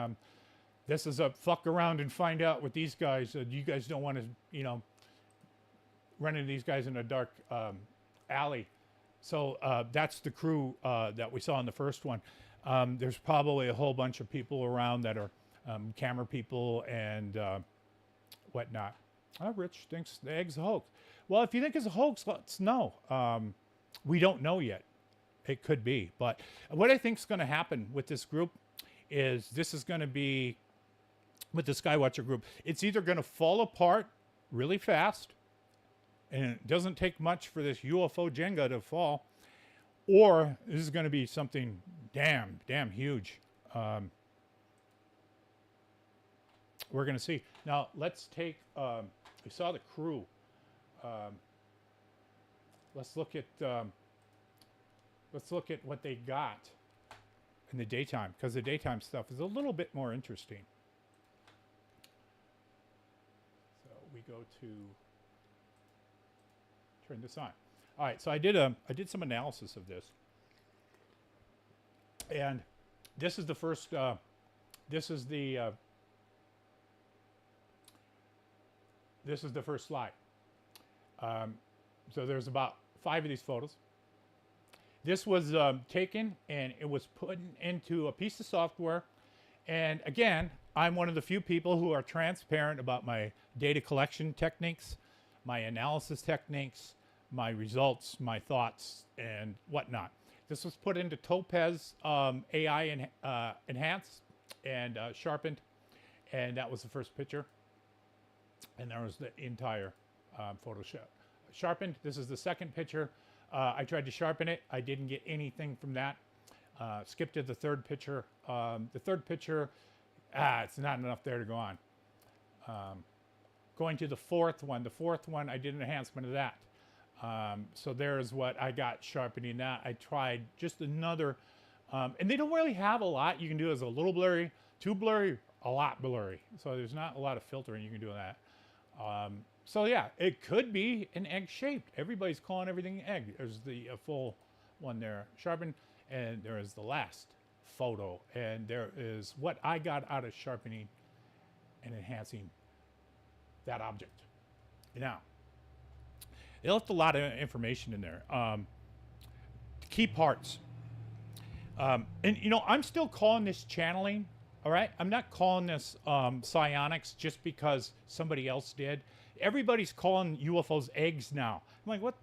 this is a fuck around and find out with these guys. You guys don't want to, run into these guys in a dark alley. So that's the crew that we saw in the first one. There's probably a whole bunch of people around that are camera people and whatnot. Rich thinks the egg's a hoax. Well, if you think it's a hoax, let's know. We don't know yet. It could be. But what I think is going to happen with this group is this is going to be, with the Skywatcher group, it's either going to fall apart really fast, and it doesn't take much for this UFO Jenga to fall, or this is going to be something damn huge. We're going to see. Now, let's take, we saw the crew. Let's look at what they got in the daytime, because the daytime stuff is a little bit more interesting. So we go to turn this on. All right, so I did some analysis of this, and this is the first. This is the first slide. So there's about 5 of these photos. This was taken and it was put into a piece of software. And again, I'm one of the few people who are transparent about my data collection techniques, my analysis techniques, my results, my thoughts, and whatnot. This was put into Topaz AI Enhanced and sharpened, and that was the first picture. And there was the entire Photoshop sharpened. This is the second picture. I tried to sharpen it. I didn't get anything from that. Skipped to the third picture. The third picture, it's not enough there to go on. Going to the fourth one. The fourth one, I did an enhancement of that. So there's what I got sharpening that. I tried just another, and they don't really have a lot. You can do as a little blurry, too blurry, a lot blurry. So there's not a lot of filtering you can do with that. So yeah, it could be an egg shaped. Everybody's calling everything egg. There's the full one there sharpened, and there is the last photo, and there is what I got out of sharpening and enhancing that object. Now, they left a lot of information in there. Key parts. And you know, I'm still calling this channeling. All right, I'm not calling this psionics just because somebody else did. Everybody's calling UFOs eggs now. I'm like, what?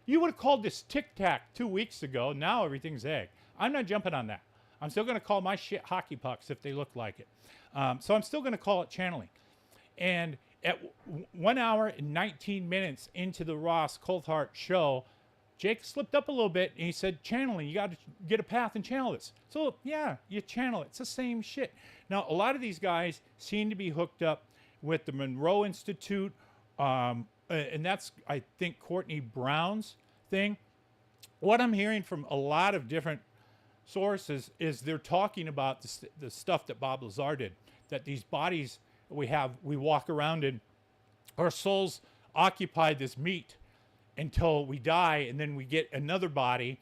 You would have called this Tic Tac 2 weeks ago. Now everything's egg. I'm not jumping on that. I'm still going to call my shit hockey pucks if they look like it. So I'm still going to call it channeling. And at 1 hour and 19 minutes into the Ross Coulthard show, Jake slipped up a little bit and he said, channeling, you got to get a path and channel this. So yeah, you channel it. It's the same shit. Now, a lot of these guys seem to be hooked up with the Monroe Institute, and that's, I think, Courtney Brown's thing. What I'm hearing from a lot of different sources is they're talking about the stuff that Bob Lazar did, that these bodies we walk around in, our souls occupy this meat until we die, and then we get another body,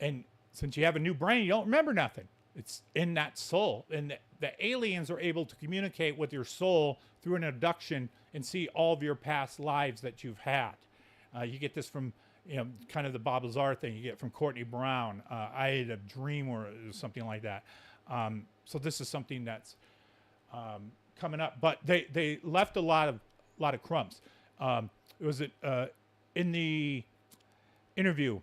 and since you have a new brain, you don't remember nothing. It's in that soul, and the aliens are able to communicate with your soul through an abduction and see all of your past lives that you've had. You get this from, you know, kind of the Bob Lazar thing. You get from Courtney Brown. I had a dream or something like that. So this is something that's coming up, but they left a lot of crumbs. It was in the interview,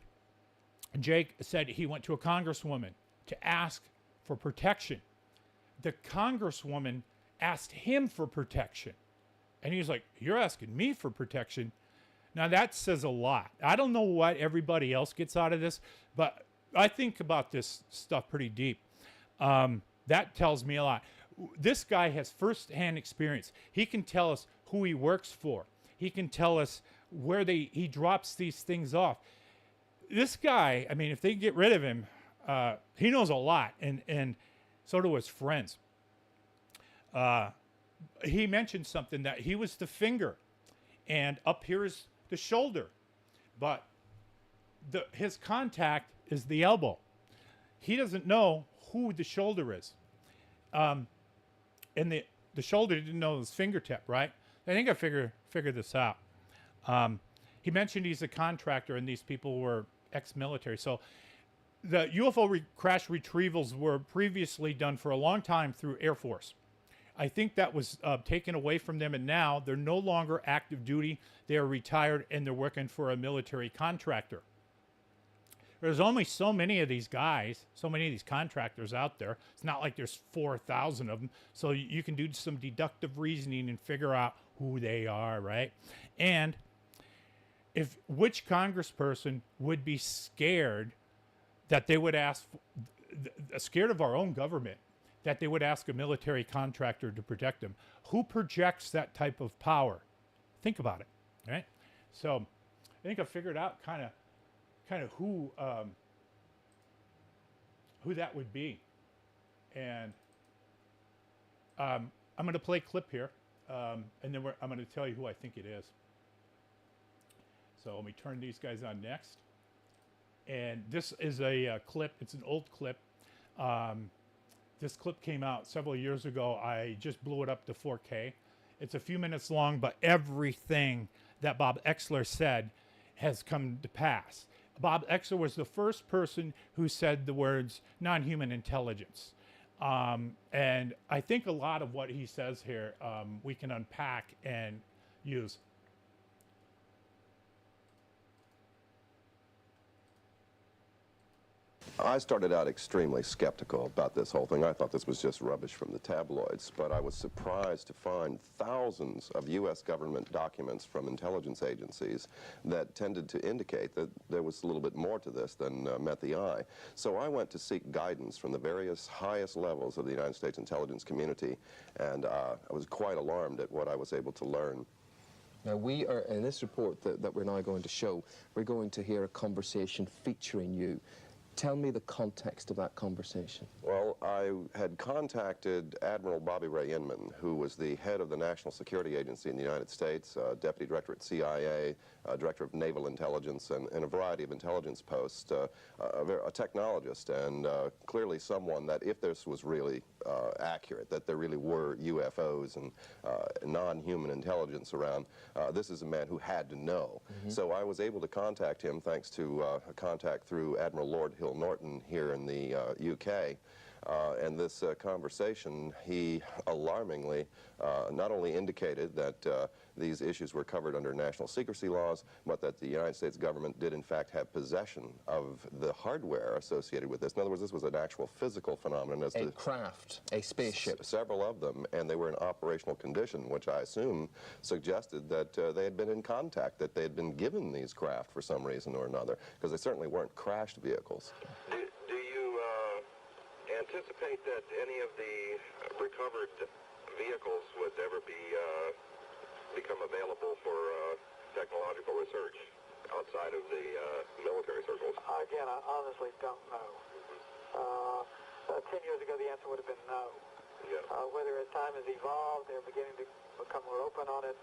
Jake said he went to a congresswoman to ask for protection. The congresswoman asked him for protection. And he was like, you're asking me for protection? Now that says a lot. I don't know what everybody else gets out of this, but I think about this stuff pretty deep. That tells me a lot. This guy has firsthand experience. He can tell us who he works for. He can tell us where he drops these things off. This guy, I mean, if they get rid of him, he knows a lot, and so do his friends. He mentioned something that he was the finger, and up here is the shoulder, but his contact is the elbow. He doesn't know who the shoulder is. And the shoulder didn't know his fingertip, right? I think I figured this out. He mentioned he's a contractor, and these people were ex-military. So the UFO crash retrievals were previously done for a long time through Air Force. I think that was taken away from them, and now they're no longer active duty. They are retired, and they're working for a military contractor. There's only so many of these guys, so many of these contractors out there. It's not like there's 4,000 of them. So you can do some deductive reasoning and figure out who they are, right? And which congressperson would be scared that they would ask, scared of our own government, that they would ask a military contractor to protect them? Who projects that type of power? Think about it, right? So I think I figured out kind of who that would be. And I'm going to play a clip here, and then I'm going to tell you who I think it is. So let me turn these guys on next. And this is a clip. It's an old clip. This clip came out several years ago. I just blew it up to 4K. It's a few minutes long, but everything that Bob Exler said has come to pass. Bob Exler was the first person who said the words non-human intelligence. And I think a lot of what he says here we can unpack and use. I started out extremely skeptical about this whole thing. I thought this was just rubbish from the tabloids, but I was surprised to find thousands of U.S. government documents from intelligence agencies that tended to indicate that there was a little bit more to this than met the eye. So I went to seek guidance from the various highest levels of the United States intelligence community, and I was quite alarmed at what I was able to learn. Now we are, in this report that we're now going to show, we're going to hear a conversation featuring you. Tell me the context of that conversation. Well, I had contacted Admiral Bobby Ray Inman, who was the head of the National Security Agency in the United States, Deputy Director at CIA, Director of Naval Intelligence, and a variety of intelligence posts, a technologist, and clearly someone that if this was really accurate, that there really were UFOs and non-human intelligence around, this is a man who had to know. So I was able to contact him thanks to a contact through Admiral Lord Hill Norton here in the UK. And this conversation, he alarmingly not only indicated that these issues were covered under national secrecy laws, but that the United States government did in fact have possession of the hardware associated with this. In other words, this was an actual physical phenomenon. As a craft, a spaceship. Several of them, and they were in operational condition, which I assume suggested that they had been in contact, that they had been given these craft for some reason or another, because they certainly weren't crashed vehicles. Do you anticipate that any of the recovered vehicles would ever become available for technological research outside of the military circles? Again, I honestly don't know. 10 years ago, the answer would have been no. Yeah. Whether as time has evolved, they're beginning to become more open on it,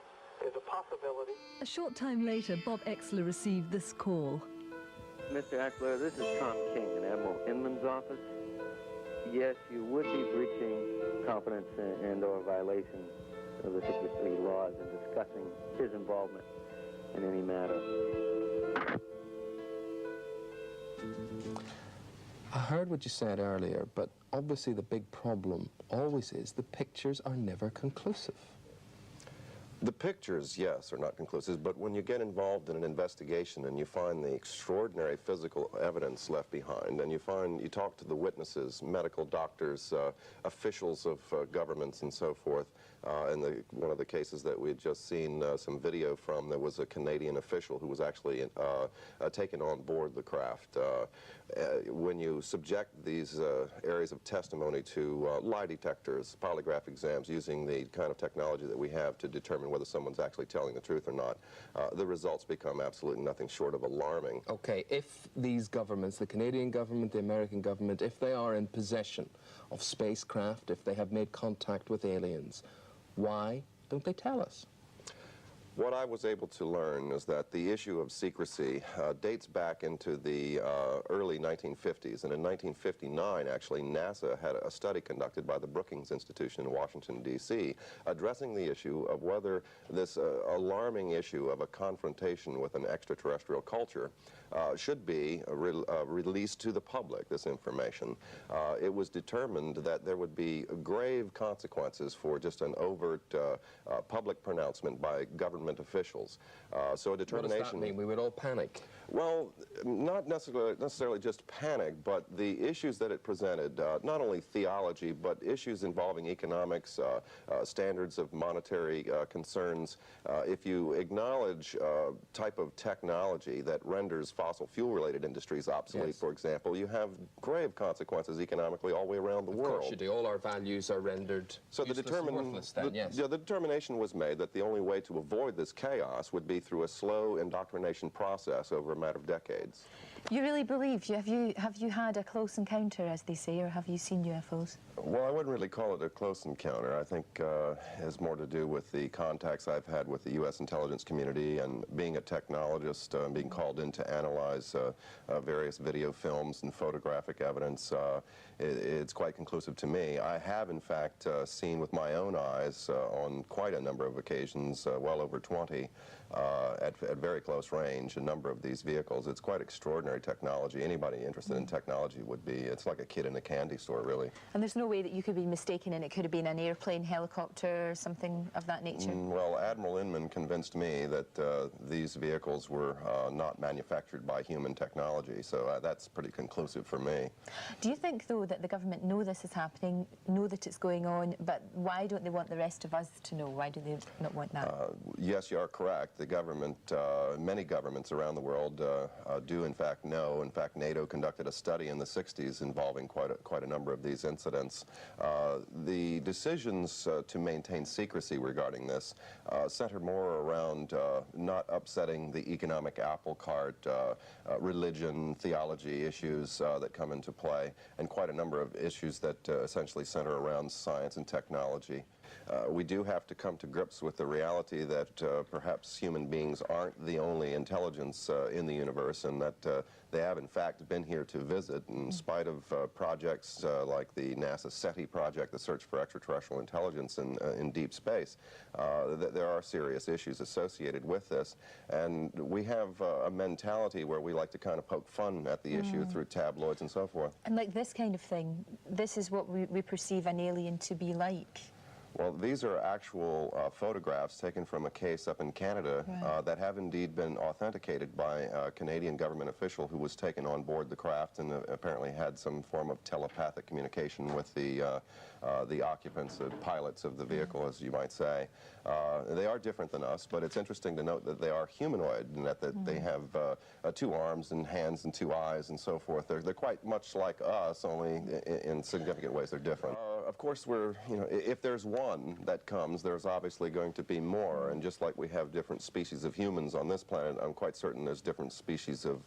is a possibility. A short time later, Bob Exler received this call. Mr. Exler, this is Tom King in Admiral Inman's office. Yes, you would be breaching confidence and/or violation of the secrecy laws in discussing his involvement in any matter. I heard what you said earlier, but obviously the big problem always is the pictures are never conclusive. The pictures, yes, are not conclusive, but when you get involved in an investigation and you find the extraordinary physical evidence left behind, and you talk to the witnesses, medical doctors, officials of governments and so forth, in one of the cases that we had just seen some video from, there was a Canadian official who was actually taken on board the craft. When you subject these areas of testimony to lie detectors, polygraph exams, using the kind of technology that we have to determine whether someone's actually telling the truth or not, the results become absolutely nothing short of alarming. Okay, if these governments, the Canadian government, the American government, if they are in possession of spacecraft, if they have made contact with aliens, why don't they tell us? What I was able to learn is that the issue of secrecy dates back into the early 1950s, and in 1959, actually, NASA had a study conducted by the Brookings Institution in Washington, D.C., addressing the issue of whether this alarming issue of a confrontation with an extraterrestrial culture should be released to the public, this information. It was determined that there would be grave consequences for just an overt public pronouncement by government officials. So a determination... What does that mean? We would all panic? Well, not necessarily just panic, but the issues that it presented, not only theology, but issues involving economics, standards of monetary concerns. If you acknowledge type of technology that renders fossil fuel-related industries obsolete, yes, for example, you have grave consequences economically all the way around the world. Of course you do. All our values are rendered useless and worthless then, yes. The determination was made that the only way to avoid this chaos would be through a slow indoctrination process over a matter of decades. You really believe? Have you had a close encounter, as they say, or have you seen UFOs? Well, I wouldn't really call it a close encounter. I think it has more to do with the contacts I've had with the U.S. intelligence community and being a technologist, being called in to analyze various video films and photographic evidence. It's quite conclusive to me. I have, in fact, seen with my own eyes on quite a number of occasions, well over 20, at very close range, a number of these vehicles. It's quite extraordinary. revolutionary technology. Anybody interested in technology would be, it's like a kid in a candy store, really. And there's no way that you could be mistaken and it could have been an airplane, helicopter, or something of that nature? Well, Admiral Inman convinced me that these vehicles were not manufactured by human technology, so that's pretty conclusive for me. Do you think, though, that the government know this is happening, know that it's going on, but why don't they want the rest of us to know? Why do they not want that? Yes, you are correct. The government, many governments around the world do in fact know. In fact, NATO conducted a study in the 60s involving quite a number of these incidents. The decisions to maintain secrecy regarding this center more around not upsetting the economic apple cart, religion, theology issues that come into play, and quite a number of issues that essentially center around science and technology. We do have to come to grips with the reality that perhaps human beings aren't the only intelligence in the universe, and that they have in fact been here to visit in spite of projects like the NASA SETI project, the search for extraterrestrial intelligence in deep space. There are serious issues associated with this, and we have a mentality where we like to kind of poke fun at the issue through tabloids and so forth. And like this kind of thing, this is what we perceive an alien to be like. Well, these are actual photographs taken from a case up in Canada that have indeed been authenticated by a Canadian government official who was taken on board the craft and apparently had some form of telepathic communication with the occupants, the pilots of the vehicle, as you might say. They are different than us, but it's interesting to note that they are humanoid and that they have 2 arms and hands and 2 eyes and so forth. They're quite much like us, only in significant ways they're different. Of course, if there's one that comes, there's obviously going to be more, and just like we have different species of humans on this planet, I'm quite certain there's different species of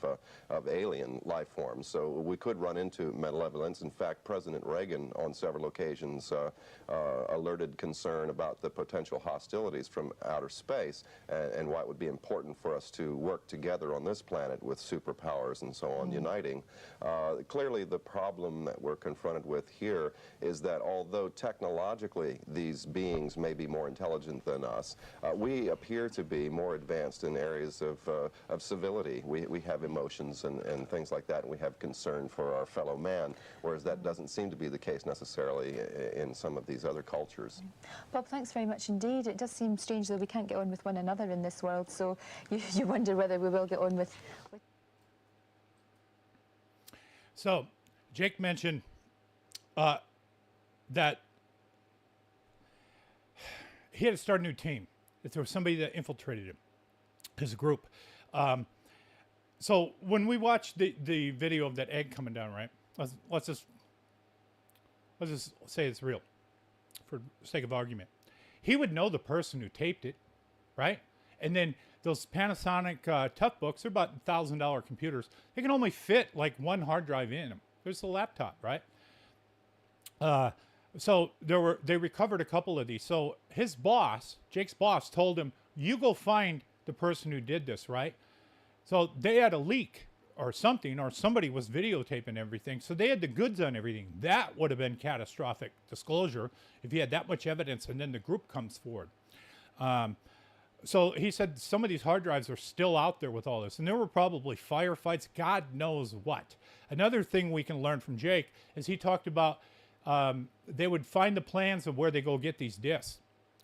alien life forms. So we could run into malevolence. In fact, President Reagan on several occasions alerted concern about the potential hostilities from outer space and why it would be important for us to work together on this planet with superpowers and so on, uniting. Clearly, the problem that we're confronted with here is that although technologically these beings may be more intelligent than us, we appear to be more advanced in areas of civility. We have emotions and things like that, and we have concern for our fellow man, whereas that doesn't seem to be the case necessarily in some of these other cultures. Bob, thanks very much indeed. It does seem strange that we can't get on with one another in this world, so you wonder whether we will get on with... So, Jake mentioned that he had to start a new team. If there was somebody that infiltrated him, his group. So when we watched the video of that egg coming down, right? Let's just say it's real, for sake of argument. He would know the person who taped it, right? And then those Panasonic Toughbooks, they're about $1,000 computers. They can only fit like 1 hard drive in them. There's a laptop, right? So they recovered a couple of these. So his boss, Jake's boss, told him, "You go find the person who did this," right? So they had a leak or something, or somebody was videotaping everything. So they had the goods on everything. That would have been catastrophic disclosure if he had that much evidence and then the group comes forward. So he said some of these hard drives are still out there with all this, and there were probably firefights, God knows what. Another thing we can learn from Jake is he talked about they would find the plans of where they go get these discs,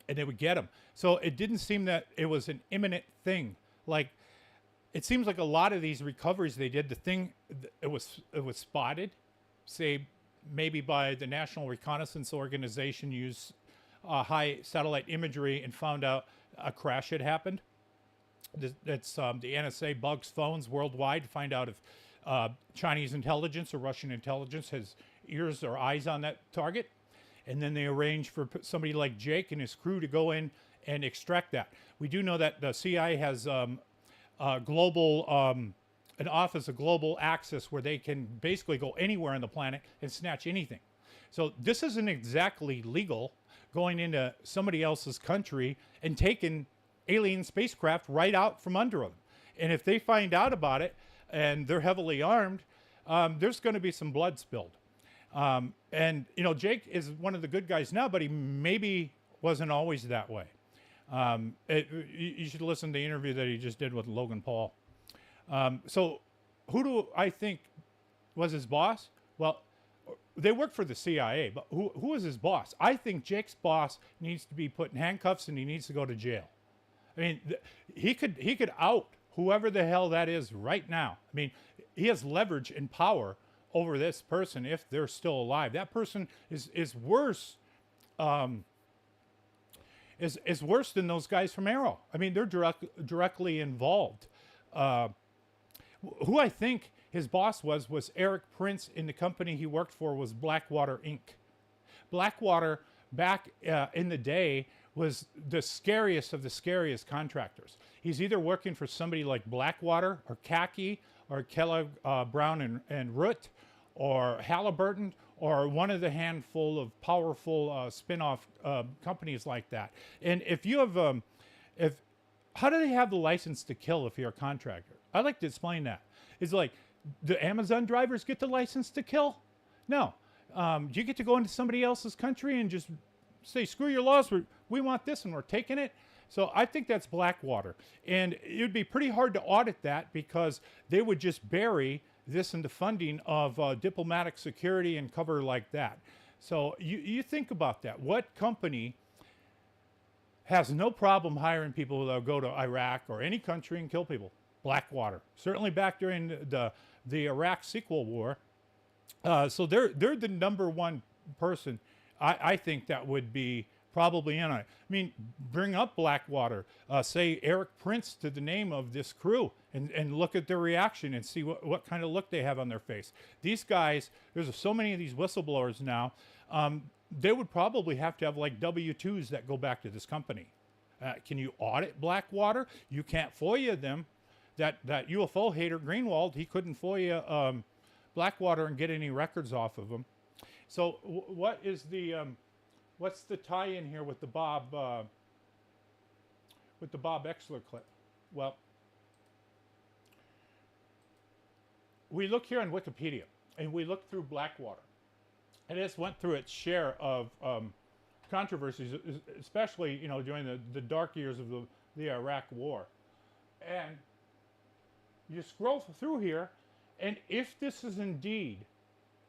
and they would get them. So it didn't seem that it was an imminent thing. Like, it seems like a lot of these recoveries they did, the thing, it was spotted, say maybe by the National Reconnaissance Organization, used high satellite imagery and found out a crash had happened. That's the NSA bugs phones worldwide to find out if Chinese intelligence or Russian intelligence has ears or eyes on that target. And then they arrange for somebody like Jake and his crew to go in and extract that. We do know that the CIA has an office of global access where they can basically go anywhere on the planet and snatch anything. So this isn't exactly legal, going into somebody else's country and taking alien spacecraft right out from under them. And if they find out about it and they're heavily armed, there's going to be some blood spilled. And, you know, Jake is one of the good guys now, but he maybe wasn't always that way. You should listen to the interview that he just did with Logan Paul. So who do I think was his boss? Well, they work for the CIA, but who was his boss? I think Jake's boss needs to be put in handcuffs and he needs to go to jail. I mean, he could out whoever the hell that is right now. I mean, he has leverage and power over this person if they're still alive. That person is worse. Is worse than those guys from Arrow. I mean, they're directly involved. Who I think his boss was Eric Prince, in the company he worked for was Blackwater Inc. Blackwater, back in the day, was the scariest of the scariest contractors. He's either working for somebody like Blackwater or Khaki or Kellogg, Brown and Root or Halliburton or one of the handful of powerful spin-off companies like that. And if you have, how do they have the license to kill if you're a contractor? I'd like to explain that. It's like, the Amazon drivers get the license to kill? No. You get to go into somebody else's country and just say, screw your laws, we want this and we're taking it. So I think that's Blackwater. And it would be pretty hard to audit that because they would just bury this in the funding of diplomatic security and cover like that. So you think about that. What company has no problem hiring people that'll go to Iraq or any country and kill people? Blackwater. Certainly back during the Iraq sequel war. So they're the number one person I think that would be probably in on it. I mean, bring up Blackwater, say Eric Prince to the name of this crew and look at their reaction and see what kind of look they have on their face. These guys, there's so many of these whistleblowers now, they would probably have to have like W-2s that go back to this company. Can you audit Blackwater? You can't FOIA them. That UFO hater Greenwald, he couldn't FOIA Blackwater and get any records off of them. So what is the what's the tie-in here with the Bob Exler clip? Well, we look here on Wikipedia and we look through Blackwater, and it's went through its share of controversies, especially during the dark years of the Iraq War, and you scroll through here, and if this is indeed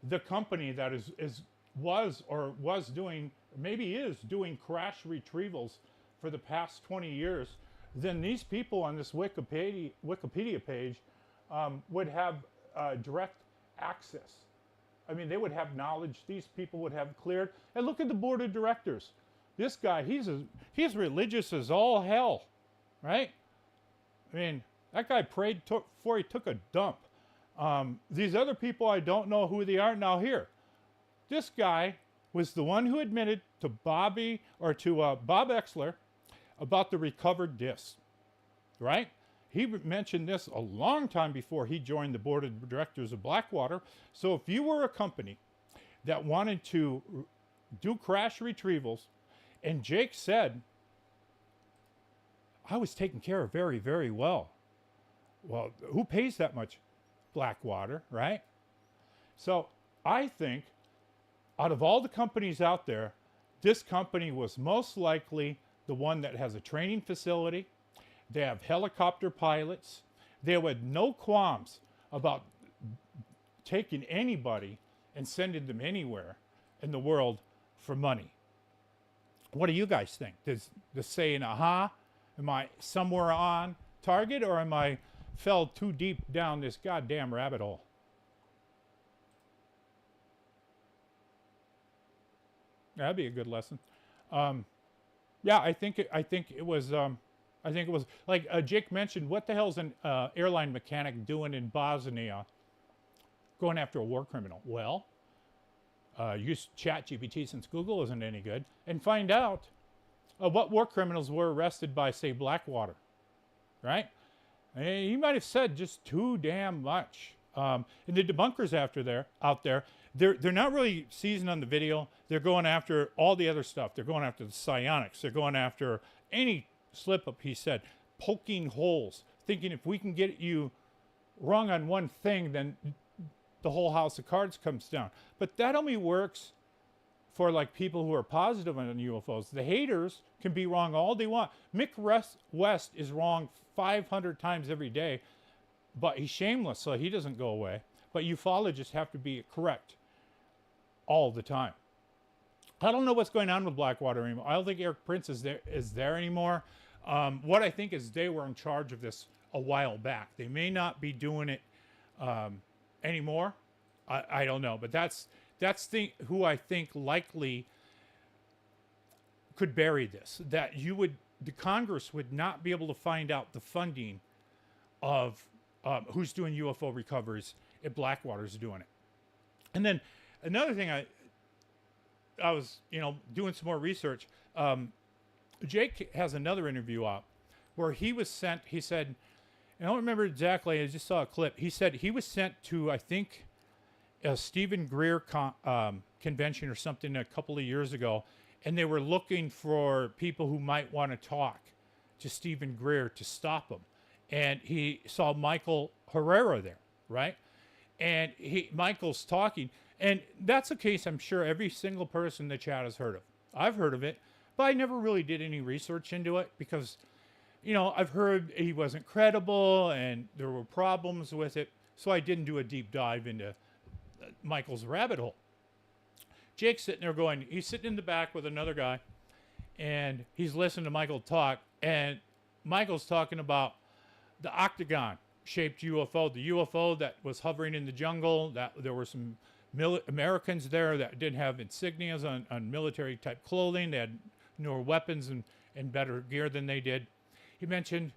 the company that was doing, maybe is doing crash retrievals for the past 20 years, then these people on this Wikipedia page would have direct access. I mean, they would have knowledge. These people would have cleared. And look at the board of directors. This guy, he's religious as all hell, right? I mean, that guy prayed before he took a dump. These other people, I don't know who they are. Now here, this guy was the one who admitted to Bob Exler about the recovered discs, right? He mentioned this a long time before he joined the board of directors of Blackwater. So if you were a company that wanted to do crash retrievals, and Jake said, I was taken care of very, very well. Well, who pays that much? Blackwater, right? So I think out of all the companies out there, this company was most likely the one that has a training facility. They have helicopter pilots. They had no qualms about taking anybody and sending them anywhere in the world for money. What do you guys think? Does this say, aha, am I somewhere on target, or am I fell too deep down this goddamn rabbit hole? That'd be a good lesson. Yeah, I think it was like Jake mentioned. What the hell's an airline mechanic doing in Bosnia, going after a war criminal? Well, use ChatGPT, since Google isn't any good, and find out what war criminals were arrested by, say, Blackwater, right? And he might have said just too damn much. And the debunkers out there, they're not really seasoned on the video. They're going after all the other stuff. They're going after the psionics. They're going after any slip up he said, poking holes, thinking if we can get you wrong on one thing, then the whole house of cards comes down. But that only works for like people who are positive on UFOs. The haters can be wrong all they want. Mick West is wrong 500 times every day. but he's shameless, so he doesn't go away. But ufologists have to be correct all the time. I don't know what's going on with Blackwater anymore. I don't think Eric Prince is there anymore. What I think is they were in charge of this a while back. They may not be doing it anymore. I don't know, but that's who I think likely could bury this. That the Congress would not be able to find out the funding of who's doing UFO recoveries if Blackwater's doing it. And then another thing, I was doing some more research. Jake has another interview up where he was sent. He said, I don't remember exactly. I just saw a clip. He said he was sent to, I think, a Stephen Greer convention or something a couple of years ago, and they were looking for people who might want to talk to Stephen Greer to stop him. And he saw Michael Herrera there, right? And Michael's talking, and that's a case I'm sure every single person in the chat has heard of. I've heard of it, but I never really did any research into it because, I've heard he wasn't credible and there were problems with it, so I didn't do a deep dive into Michael's rabbit hole. Jake's sitting there he's sitting in the back with another guy, and he's listening to Michael talk, and Michael's talking about the octagon-shaped UFO, the UFO that was hovering in the jungle, that there were some Americans there that didn't have insignias on military-type clothing. They had newer weapons and better gear than they did. He mentioned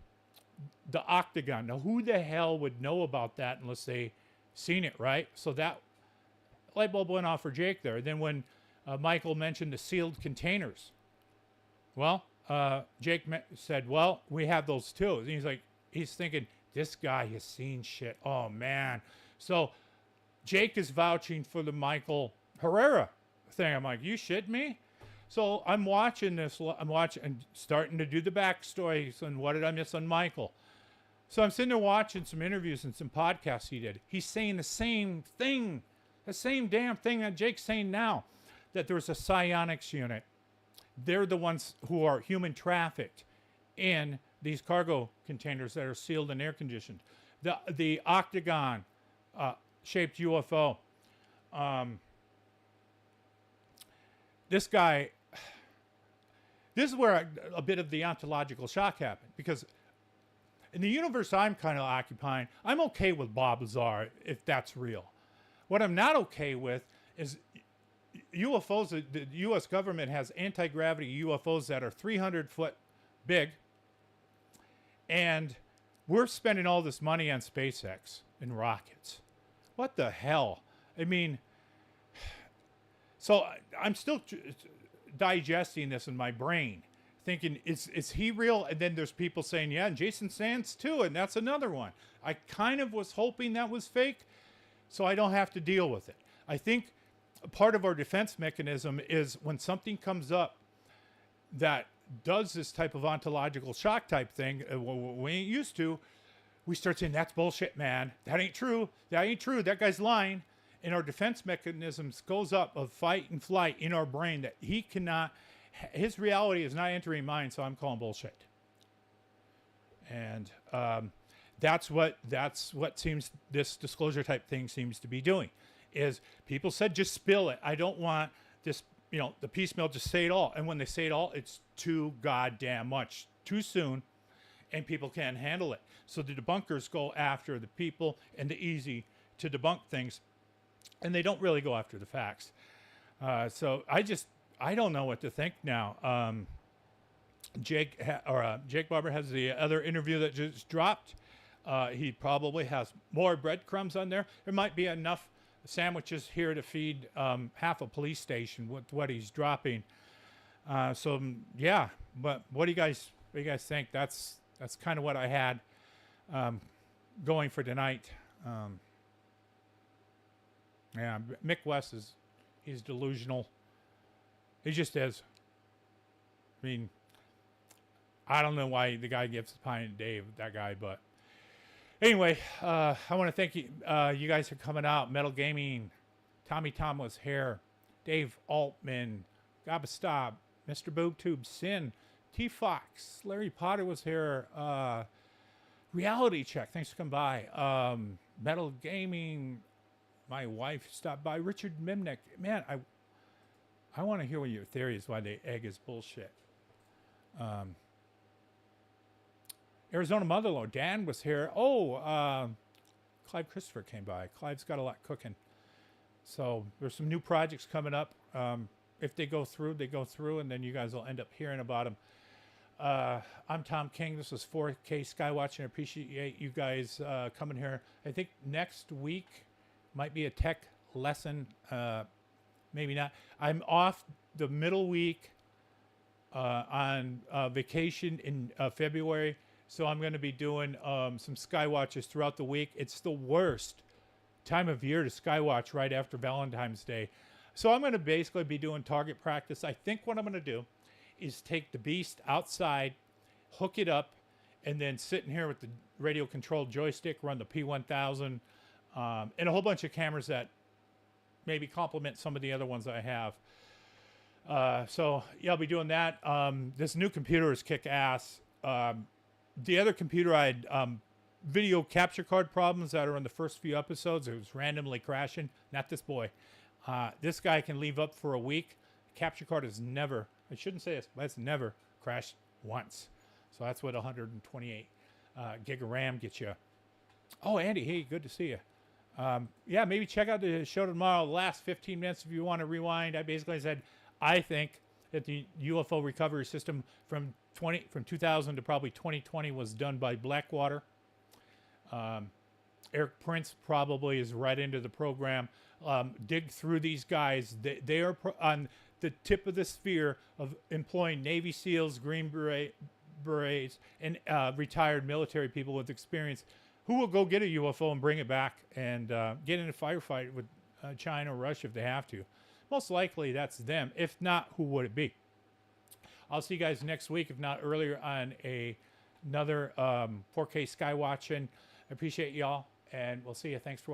the octagon. Now, who the hell would know about that unless they seen it, right? So that light bulb went off for Jake there. Then when Michael mentioned the sealed containers, well, Jake said, well, we have those too. And he's thinking, this guy has seen shit. Oh, man. So Jake is vouching for the Michael Herrera thing. I'm like, you shit me? So I'm watching this. I'm watching and starting to do the backstories and what did I miss on Michael. So I'm sitting there watching some interviews and some podcasts he did. He's saying the same thing, the same damn thing that Jake's saying now, that there's a psionics unit. They're the ones who are human trafficked in these cargo containers that are sealed and air conditioned. The octagon shaped UFO. This guy, this is where a bit of the ontological shock happened, because in the universe I'm kind of occupying, I'm okay with Bob Lazar if that's real. What I'm not okay with is UFOs. The U.S. government has anti-gravity UFOs that are 300 foot big, and we're spending all this money on SpaceX and rockets. What the hell? I mean, so I'm still digesting this in my brain, thinking, is he real? And then there's people saying, yeah, and Jason Sands too, and that's another one. I kind of was hoping that was fake, so I don't have to deal with it. I think part of our defense mechanism is when something comes up that does this type of ontological shock type thing, we ain't used to, we start saying, that's bullshit, man. That ain't true. That ain't true. That guy's lying. And our defense mechanisms goes up of fight and flight in our brain that he cannot, his reality is not entering mine, so I'm calling bullshit. And that's what seems, this disclosure type thing seems to be doing, is people said, just spill it. I don't want this, the piecemeal, just say it all. And when they say it all, it's too goddamn much, too soon, and people can't handle it. So the debunkers go after the people and the easy to debunk things, and they don't really go after the facts. So I don't know what to think now. Jake Barber has the other interview that just dropped. He probably has more breadcrumbs on there. There might be enough sandwiches here to feed half a police station with what he's dropping. So yeah, but what do you guys think? That's kind of what I had going for tonight. Yeah, Mick West he's delusional. He just is. I mean, I don't know why the guy gives the pie in the day, that guy, but anyway, I want to thank you. You guys are coming out. Metal Gaming, Tommy Tom was here, Dave Altman, Gabastab, Mr. BoobTube, Sin, T Fox, Larry Potter was here. Reality Check, thanks for coming by. Metal Gaming, my wife stopped by. Richard Mimnick, man, I want to hear what your theory is why the egg is bullshit. Arizona Motherlode, Dan was here. Oh, Clive Christopher came by. Clive's got a lot cooking. So there's some new projects coming up. If they go through, and then you guys will end up hearing about them. I'm Tom King. This is 4K Skywatching. I appreciate you guys coming here. I think next week might be a tech lesson. Maybe not. I'm off the middle week on vacation in February. So I'm going to be doing some Skywatches throughout the week. It's the worst time of year to Skywatch right after Valentine's Day. So I'm going to basically be doing target practice. I think what I'm going to do is take the beast outside, hook it up, and then sit in here with the radio-controlled joystick, run the P1000, and a whole bunch of cameras that maybe complement some of the other ones I have. So yeah, I'll be doing that. This new computer is kick-ass. The other computer, I had video capture card problems that are in the first few episodes. It was randomly crashing. Not this boy. This guy can leave up for a week. Capture card has never, I shouldn't say this, but it's never crashed once. So that's what 128 gig of RAM gets you. Oh, Andy, hey, good to see you. Yeah, maybe check out the show tomorrow. The last 15 minutes if you want to rewind. I basically said, I think that the UFO recovery system from 2000 to probably 2020 was done by Blackwater. Eric Prince probably is right into the program. Dig through these guys. They are on the tip of the sphere of employing Navy SEALs, Green Berets, and retired military people with experience who will go get a UFO and bring it back and get in a firefight with China or Russia if they have to. Most likely that's them. If not, who would it be? I'll see you guys next week, if not earlier, on another 4K Skywatching. I appreciate y'all, and we'll see you. Thanks for watching.